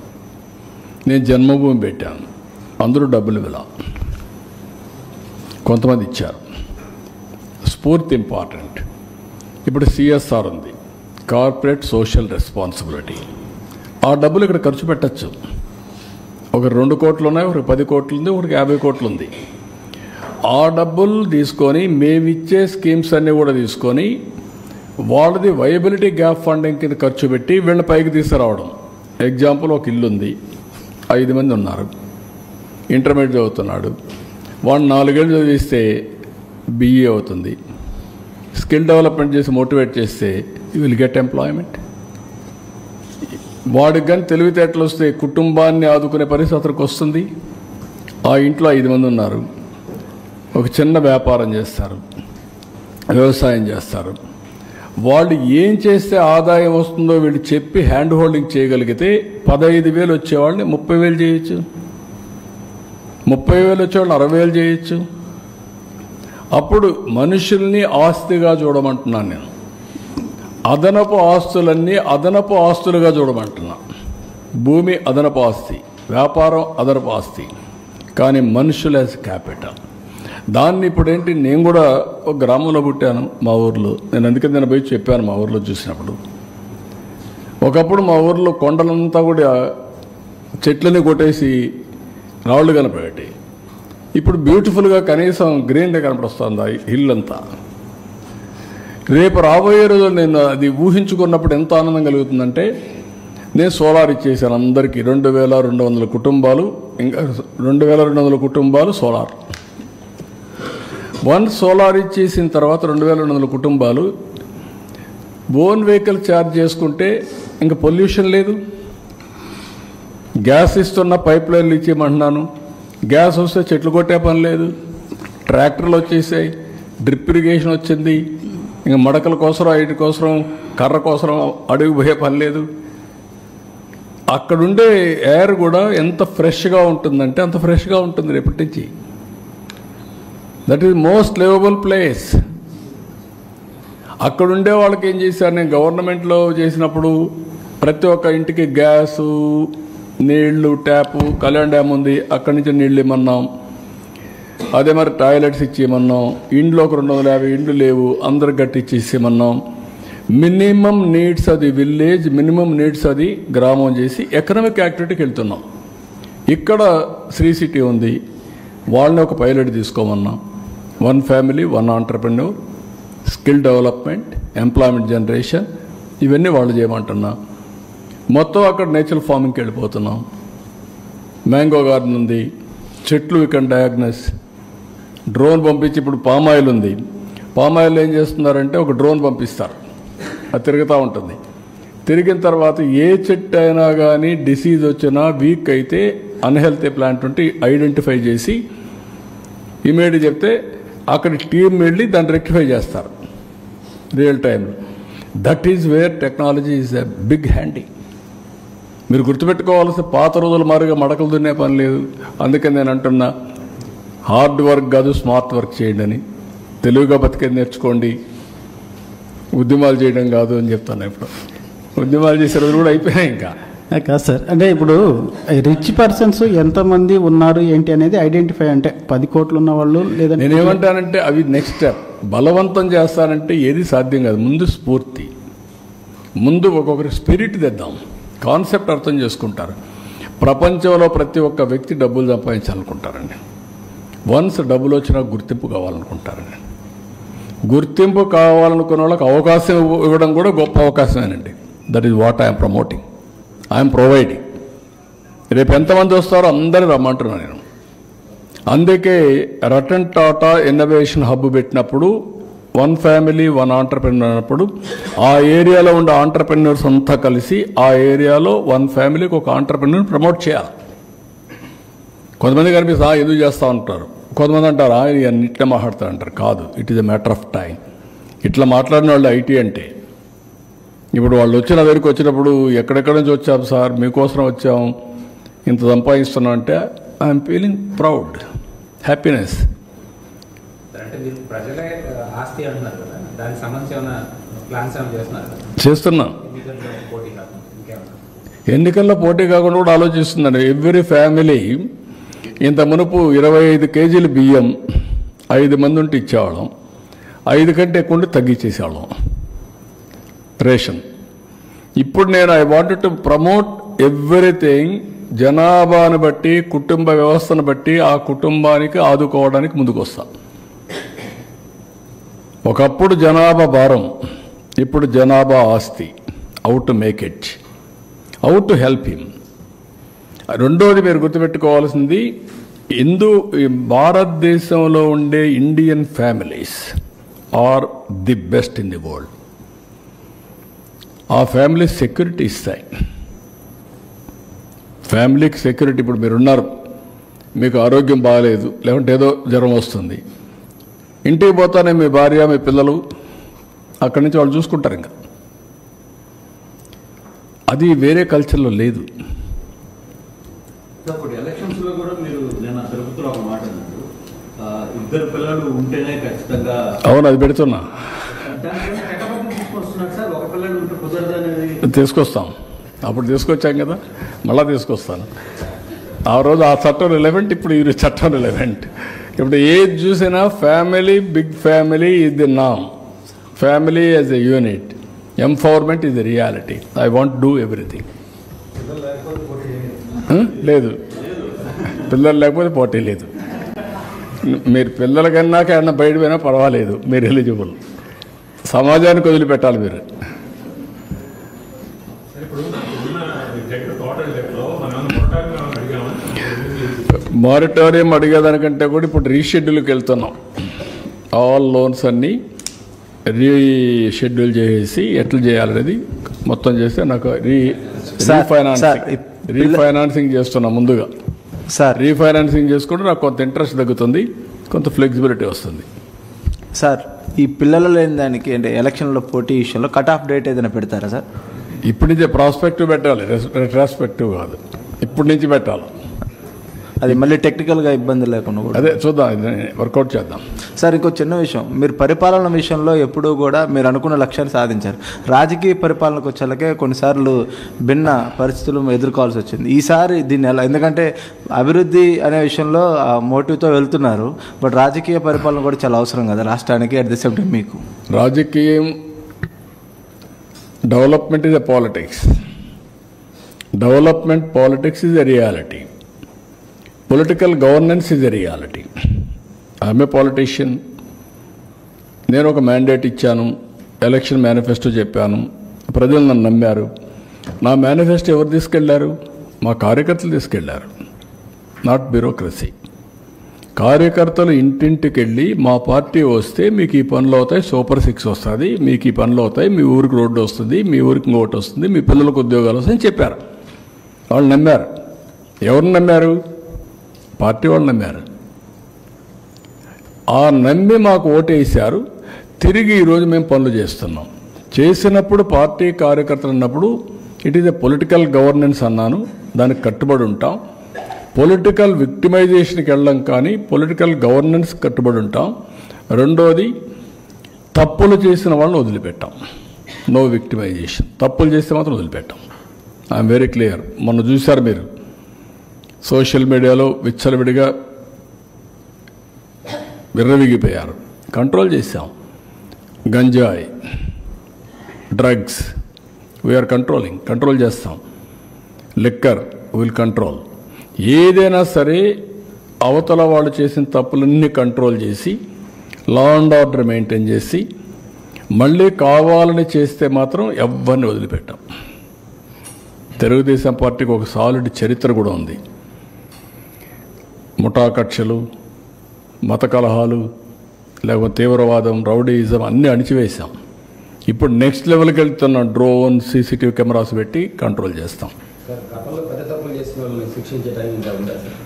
నేను జన్మభూమి పెట్టాను, అందరూ డబ్బులు ఇవ్వాల, కొంతమంది ఇచ్చారు. స్ఫూర్తి ఇంపార్టెంట్. ఇప్పుడు సిఎస్ఆర్ ఉంది, కార్పొరేట్ సోషల్ రెస్పాన్సిబిలిటీ. ఆ డబ్బులు ఇక్కడ ఖర్చు పెట్టచ్చు. ఒక 2 కోట్లు ఉన్నాయి, ఒక 10 కోట్లు ఉంది, ఒకరికి 50 కోట్లు ఉంది. ఆ డబ్బులు తీసుకొని మేమిచ్చే స్కీమ్స్ అన్నీ కూడా తీసుకొని వాళ్ళది వైబిలిటీ గ్యాప్ ఫండింగ్ కింద ఖర్చు పెట్టి వీళ్ళ పైకి తీసుకురావడం. ఎగ్జాంపుల్, ఒక ఇల్లు ఉంది, 5 మంది ఉన్నారు, ఇంటర్మీడియట్ చదువుతున్నాడు, వాడు 4 ఏళ్ళు చదివిస్తే బిఈ అవుతుంది. స్కిల్ డెవలప్మెంట్ చేసి మోటివేట్ చేస్తే యూ విల్ గెట్ ఎంప్లాయ్మెంట్. వాడికి కానీ తెలివితేటలు వస్తే కుటుంబాన్ని ఆదుకునే పరిస్థితి అతనికి వస్తుంది. ఆ ఇంట్లో 5 మంది ఉన్నారు, ఒక చిన్న వ్యాపారం చేస్తారు, వ్యవసాయం చేస్తారు. వాళ్ళు ఏం చేస్తే ఆదాయం వస్తుందో వీళ్ళు చెప్పి హ్యాండ్ హోల్డింగ్ చేయగలిగితే 15,000 వచ్చేవాళ్ళని 30,000 చేయొచ్చు, 30,000 వచ్చేవాళ్ళని 60,000 చేయొచ్చు. అప్పుడు మనుషుల్ని ఆస్తిగా చూడమంటున్నాను నేను. అదనపు ఆస్తులన్నీ అదనపు ఆస్తులుగా చూడమంటున్నా. భూమి అదనపు ఆస్తి, వ్యాపారం అదనపు ఆస్తి, కానీ మనుషులు యాజ్ క్యాపిటల్. దాన్ని ఇప్పుడేంటి, నేను కూడా ఒక గ్రామంలో పుట్టాను మా ఊర్లో. నేను అందుకని నేను పోయి చెప్పాను మా ఊర్లో చూసినప్పుడు. ఒకప్పుడు మా ఊర్లో కొండలంతా కూడా చెట్లని కొట్టేసి రాళ్ళు కనపడేటి. ఇప్పుడు బ్యూటిఫుల్గా కనీసం గ్రీన్గా కనపడొస్తుంది హిల్ అంతా. రేపు రాబోయే రోజులు నేను అది ఊహించుకున్నప్పుడు ఎంత ఆనందం కలుగుతుందంటే, నేను సోలార్ ఇచ్చేసాను అందరికీ. 2,200 కుటుంబాలు, ఇంకా 2,200 కుటుంబాలు సోలార్. సోలార్ ఇచ్చేసిన తర్వాత 2,200 కుటుంబాలు ఓన్ వెహికల్ ఛార్జ్ చేసుకుంటే ఇంకా పొల్యూషన్ లేదు. గ్యాస్ ఇస్తున్న పైప్ లైన్లు ఇచ్చేయమంటున్నాను. గ్యాస్ వస్తే చెట్లు కొట్టే పని లేదు, ట్రాక్టర్లు వచ్చేసాయి, డ్రిప్ ఇరిగేషన్ వచ్చింది. ఇంకా మడకల కోసం, ఐటి కోసం, కర్ర కోసం అడుగు పోయే పని లేదు. అక్కడుండే ఎయిర్ కూడా ఎంత ఫ్రెష్గా ఉంటుందంటే అంత ఫ్రెష్గా ఉంటుంది రేపటి నుంచి. That is most liveable place. అక్కడుండే వాళ్ళకి ఏం చేశారు, నేను గవర్నమెంట్లో చేసినప్పుడు ప్రతి ఒక్క ఇంటికి గ్యాసు, నీళ్లు, ట్యాపు, కళ్యాణ్ డ్యామ్ ఉంది, అక్కడి నుంచి నీళ్ళు ఇమ్మన్నాం. అదే మరి టాయిలెట్స్ ఇచ్చేయమన్నాం. ఇండ్లో ఒక 250 ఇండ్లు లేవు, అందరికి గట్టిచ్చేసేమన్నాం. మినిమం నీడ్స్ అది విలేజ్, మినిమం నీడ్స్ అది గ్రామం చేసి ఎకనామిక్ యాక్టివిటీకి వెళ్తున్నాం. ఇక్కడ శ్రీ సిటీ ఉంది, వాళ్ళని ఒక పైలట్ తీసుకోమన్నాం. 1 family 1 entrepreneur, skill development, employment generation, ఇవన్నీ వాళ్ళు చేయమంటున్నా. మొత్తం అక్కడ నేచురల్ ఫార్మింగ్కి వెళ్ళిపోతున్నాం. మ్యాంగో గార్డెన్ ఉంది, చెట్లు వీ కెన్ డయాగ్నస్. డ్రోన్ పంపించి, ఇప్పుడు పామాయిల్ ఉంది, పామాయిల్ ఏం చేస్తున్నారంటే ఒక డ్రోన్ పంపిస్తారు, అది తిరుగుతూ ఉంటుంది. తిరిగిన తర్వాత ఏ చెట్టు అయినా కానీ డిసీజ్ వచ్చినా, వీక్ అయితే, అన్హెల్తీ ప్లాంట్ ఉంటే ఐడెంటిఫై చేసి ఇమీడియట్ చెప్తే అక్కడ టీం వెళ్ళి దాన్ని రెక్టిఫై చేస్తారు రియల్ టైంలో. That is where technology is a big handy. మీరు గుర్తుపెట్టుకోవాల్సిన పాత రోజుల మారిగా మడకలు దున్నే పని లేదు. అందుకని నేను అంటున్నా, హార్డ్ వర్క్ కాదు స్మార్ట్ వర్క్ చేయండి అని. తెలుగుగా బతికేది నేర్చుకోండి, ఉద్యమాలు చేయడం కాదు అని చెప్తాను. ఇప్పుడు ఉద్యమాలు చేసే రోజులు కూడా అయిపోయినాయి. ఇంకా కాదు సార్, అంటే ఇప్పుడు రిచ్ పర్సన్స్ ఎంతమంది ఉన్నారు ఏంటి అనేది ఐడెంటిఫై, అంటే 10 కోట్లు ఉన్న వాళ్ళు, లేదా నేనేమంటానంటే అవి నెక్స్ట్ స్టెప్. బలవంతం చేస్తానంటే ఏది సాధ్యం కాదు. ముందు స్ఫూర్తి, ముందు ఒక్కొక్కరి స్పిరిట్ తెద్దాం, కాన్సెప్ట్ అర్థం చేసుకుంటారు. ప్రపంచంలో ప్రతి ఒక్క వ్యక్తి డబ్బులు సంపాదించాలనుకుంటారండి. వన్స్ డబ్బులు వచ్చినా గుర్తింపు కావాలనుకుంటారండి. గుర్తింపు కావాలనుకున్న వాళ్ళకి అవకాశం ఇవ్వడం కూడా గొప్ప అవకాశమేనండి. That is what I'm promoting, I'm providing. రేపు ఎంతమంది వస్తారో అందరూ రమ్మంటున్నాను నేను. అందుకే రతన్ టాటా ఇన్నోవేషన్ హబ్ పెట్టినప్పుడు 1 ఫ్యామిలీ 1 ఆంటర్ప్రెన్యూర్ అన్నప్పుడు ఆ ఏరియాలో ఉండే ఆంటర్ప్రెన్యూర్స్ అంతా కలిసి ఆ ఏరియాలో 1 ఫ్యామిలీకి ఒక ఆంటర్ప్రెన్యూర్ ప్రమోట్ చేయాలి. కొంతమంది కనిపిస్తే ఎందుకు చేస్తూ ఉంటారు, కొంతమంది అంటారు ఇట్లా మాట్లాడతా అంటారు. కాదు, it is a matter of time. ఇట్లా మాట్లాడిన వాళ్ళు ఐటీ అంటే ఇప్పుడు వాళ్ళు వచ్చిన దగ్గరికి వచ్చినప్పుడు ఎక్కడెక్కడి నుంచి వచ్చాం సార్, మీకోసం వచ్చాం, ఇంత సంపాదిస్తున్నాం అంటే ఐఎమ్ ఫీలింగ్ ప్రౌడ్, హ్యాపీనెస్. అంటే మీరు ప్రజలే ఆస్తి అంటున్నారు కదా, దానికి సంబంధించి ఏమైనా ప్లాన్స్ ఏమైనా చేస్తున్నారు కదా? చేస్తున్నాం. ఎన్నికల్లో పోటీ కాకుండా ఇంకేమన్నా? ఎన్నికల్లో పోటీ కాకుండా కూడా ఆలోచిస్తున్నాను. ఎవ్రీ ఫ్యామిలీ ఇంత మునుపు 25 కేజీలు బియ్యం 5 మంది ఉంటే ఇచ్చేవాళ్ళం, 5 కంటే ఎక్కువ ఉంటే తగ్గించేసేవాళ్ళం రేషన్. ఇప్పుడు నేను I wanted to promote everything జనాభాను బట్టి, కుటుంబ వ్యవస్థను బట్టి ఆ కుటుంబానికి ఆదుకోవడానికి ముందుకు వస్తా. ఒకప్పుడు జనాభా భారం, ఇప్పుడు జనాభా ఆస్తి. How to make it, how to help him. రెండోది మీరు గుర్తుపెట్టుకోవాల్సింది, భారతదేశంలో ఉండే Indian families are the best in the world. ఆ ఫ్యామిలీ సెక్యూరిటీ ఇస్తాయి. ఫ్యామిలీకి సెక్యూరిటీ. ఇప్పుడు మీరున్నారు, మీకు ఆరోగ్యం బాగాలేదు, లేకుంటే ఏదో జ్వరం వస్తుంది, ఇంటికి పోతానే మీ భార్య మీ పిల్లలు అక్కడి నుంచి వాళ్ళు చూసుకుంటారు. ఇంకా అది వేరే కల్చర్లో లేదు. ఇప్పుడు ఎలక్షన్స్లో కూడా మీరు నేను తిరుపతిలో ఒక మాట అన్నారు, 2 పిల్లలు ఉంటేనే ఖచ్చితంగా. అవును, అది పెడుతున్నా. తీసుకొస్తున్నారు సార్, ఒక పిల్లలు ఉంటే కుదరదు అనేది. తీసుకొస్తాం. అప్పుడు తీసుకొచ్చాం కదా, మళ్ళా తీసుకొస్తాను. ఆ రోజు ఆ చట్టం రిలవెంట్, ఇప్పుడు ఈ చట్టం రిలవెంట్. ఇప్పుడు ఏది చూసినా family, big family is the నామ్. Family as a unit, empowerment is the reality. I want do everything. లేదు, పిల్లలు లేకపోతే పోటీ లేదు. మీరు పిల్లల కన్నాక ఏమన్నా బయట పోయినా పర్వాలేదు, మీరు ఎలిజిబుల్. సమాజానికి వదిలిపెట్టాలి మీరు. మారిటోరియం అడిగేదానికంటే కూడా ఇప్పుడు రీషెడ్యూల్కి వెళ్తున్నాం. ఆల్ లోన్స్ అన్నీ రీషెడ్యూల్ చేసి ఎట్లా చేయాలనేది మొత్తం చేస్తే నాకు రీఫైనాన్సింగ్ చేస్తున్నా ముందుగా. సార్ రీఫైనాన్సింగ్ చేసుకుంటే నాకు కొంత ఇంట్రెస్ట్ తగ్గుతుంది, కొంత ఫ్లెక్సిబిలిటీ వస్తుంది. సార్, ఈ పిల్లలు లేని దానికి అంటే ఎలక్షన్లో పోటీ విషయంలో కట్ ఆఫ్ డేట్ ఏదైనా పెడతారా సార్? ఇప్పటి నుంచే ప్రాస్పెక్టివ్ పెట్టాలి, రెట్రాస్పెక్టివ్ కాదు. ఇప్పటి నుంచి పెట్టాలి. అది మళ్ళీ టెక్నికల్గా ఇబ్బంది లేకుండా కూడా. అదే చూద్దాం, వర్కౌట్ చేద్దాం. సార్, ఇంకో చిన్న విషయం, మీరు పరిపాలన విషయంలో ఎప్పుడూ కూడా మీరు అనుకున్న లక్ష్యాన్ని సాధించారు. రాజకీయ పరిపాలనకు వచ్చేలాగే కొన్నిసార్లు భిన్న పరిస్థితులు ఎదుర్కోవాల్సి వచ్చింది. ఈసారి దీన్ని ఎలా, ఎందుకంటే అభివృద్ధి అనే విషయంలో మోటివ్తో వెళ్తున్నారు, బట్ రాజకీయ పరిపాలన కూడా చాలా అవసరం కదా రాష్ట్రానికి, అట్ ది సేమ్ టైం మీకు. రాజకీయం, development is a politics. Development politics is a reality. Political governance is a reality. I'm a politician. నేను ఒక మ్యాండేట్ ఇచ్చాను, ఎలక్షన్ మేనిఫెస్టో చెప్పాను, ప్రజలు నన్ను నమ్మారు. నా మేనిఫెస్టో ఎవరు తీసుకెళ్లారు? మా కార్యకర్తలు తీసుకెళ్లారు, నాట్ బ్యూరోక్రసీ. కార్యకర్తలు ఇంటింటికి వెళ్ళి మా పార్టీ వస్తే మీకు ఈ పనులు అవుతాయి, సూపర్ 6 వస్తుంది, మీకు ఈ పనులు అవుతాయి, మీ ఊరికి రోడ్డు వస్తుంది, మీ ఊరికి ఇంకోటి వస్తుంది, మీ పిల్లలకు ఉద్యోగాలు వస్తాయని చెప్పారు. వాళ్ళు నమ్మారు. ఎవరు నమ్మారు? పార్టీ వాళ్ళు నమ్మారు. ఆ నమ్మి మాకు ఓటేసారు. తిరిగి ఈరోజు మేము పనులు చేస్తున్నాం. చేసినప్పుడు పార్టీ కార్యకర్తలు అన్నప్పుడు it is a political governance అన్నాను, దానికి కట్టుబడి ఉంటాం. పొలిటికల్ విక్టిమైజేషన్కి వెళ్ళం, కానీ పొలిటికల్ గవర్నెన్స్ కట్టుబడి ఉంటాం. రెండోది, తప్పులు చేసిన వాళ్ళని వదిలిపెట్టాం. No victimisation. తప్పులు చేస్తే మాత్రం వదిలిపెట్టాం. I'm very clear. మొన్న చూశారు మీరు సోషల్ మీడియాలో విచ్చలవిడిగా విర్రవిగిపోయారు. కంట్రోల్ చేశాం. గంజాయి, డ్రగ్స్ వీఆర్ కంట్రోల్ చేస్తాం. Liquor will control. ఏదైనా సరే అవతల వాళ్ళు చేసిన తప్పులన్నీ కంట్రోల్ చేసి లా అండ్ ఆర్డర్ మెయింటైన్ చేసి మళ్ళీ కావాలని చేస్తే మాత్రం ఎవరిని వదిలిపెట్టాం. తెలుగుదేశం పార్టీకి ఒక సాలిడ్ చరిత్ర కూడా ఉంది. ముఠా కక్షలు, మత కలహాలు, లేకపోతే తీవ్రవాదం, రౌడీయిజం అన్నీ అణిచివేశాం. ఇప్పుడు నెక్స్ట్ లెవెల్కి వెళ్తున్నాం. డ్రోన్, సీసీటీవీ కెమెరాస్ పెట్టి కంట్రోల్ చేస్తాం. సార్, గతంలో పెద్ద తప్పులు చేసిన వాళ్ళని శిక్షించే టైం ఇంకా ఉందా సార్?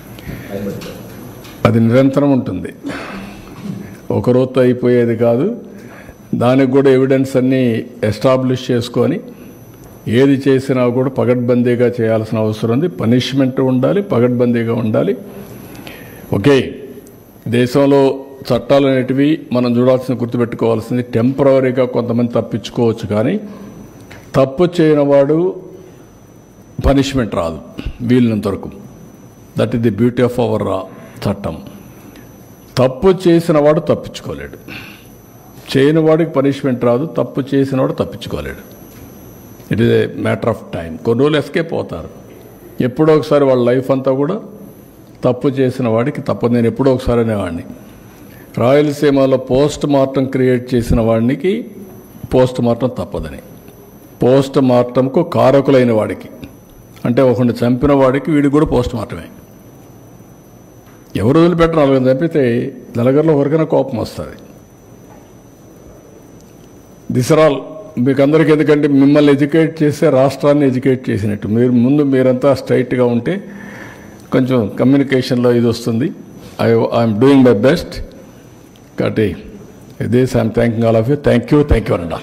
అది నిరంతరం ఉంటుంది, ఒక రోజుతో అయిపోయేది కాదు. దానికి కూడా ఎవిడెన్స్ అన్నీ ఎస్టాబ్లిష్ చేసుకొని ఏది చేసినా కూడా పగడ్బందీగా చేయాల్సిన అవసరం ఉంది. పనిష్మెంట్ ఉండాలి, పగడ్బందీగా ఉండాలి. ఓకే, దేశంలో చట్టాలు అనేటివి మనం చూడాల్సిన గుర్తుపెట్టుకోవాల్సింది టెంపరవరీగా కొంతమంది తప్పించుకోవచ్చు, కానీ తప్పు చేయని వాడు పనిష్మెంట్ రాదు వీళ్ళంత వరకు. That is the beauty of our చట్టం. తప్పు చేసిన వాడు తప్పించుకోలేడు, చేయని వాడికి పనిష్మెంట్ రాదు, తప్పు చేసిన వాడు తప్పించుకోలేడు. It is a matter of time. కొన్ని రోజులు ఎస్కేప్ అవుతారు, ఎప్పుడో ఒకసారి వాళ్ళ లైఫ్ అంతా కూడా తప్పు చేసిన వాడికి తప్పదు. నేను ఎప్పుడో ఒకసారి అనేవాడిని, రాయలసీమలో పోస్ట్ మార్టం క్రియేట్ చేసిన వాడికి పోస్ట్ మార్టం తప్పదని. పోస్ట్ మార్టంకు కారకులైన వాడికి, అంటే ఒకరిని చంపిన వాడికి వీడికి కూడా పోస్ట్ మార్టమే. ఎవరు వదిలిపెట్టరు, నలుగురు చంపితే నలుగురిలో ఎవరికైనా కోపం వస్తుంది. దిస్ ఆర్ ఆల్ మీకు అందరికీ, ఎందుకంటే మిమ్మల్ని ఎడ్యుకేట్ చేస్తే రాష్ట్రాన్ని ఎడ్యుకేట్ చేసినట్టు. మీరంతా స్ట్రైట్గా ఉంటే కొంచెం కమ్యూనికేషన్లో ఇది వస్తుంది. I'm doing my best. కాబట్టి this I'm thanking all of you. Thank you అనండి.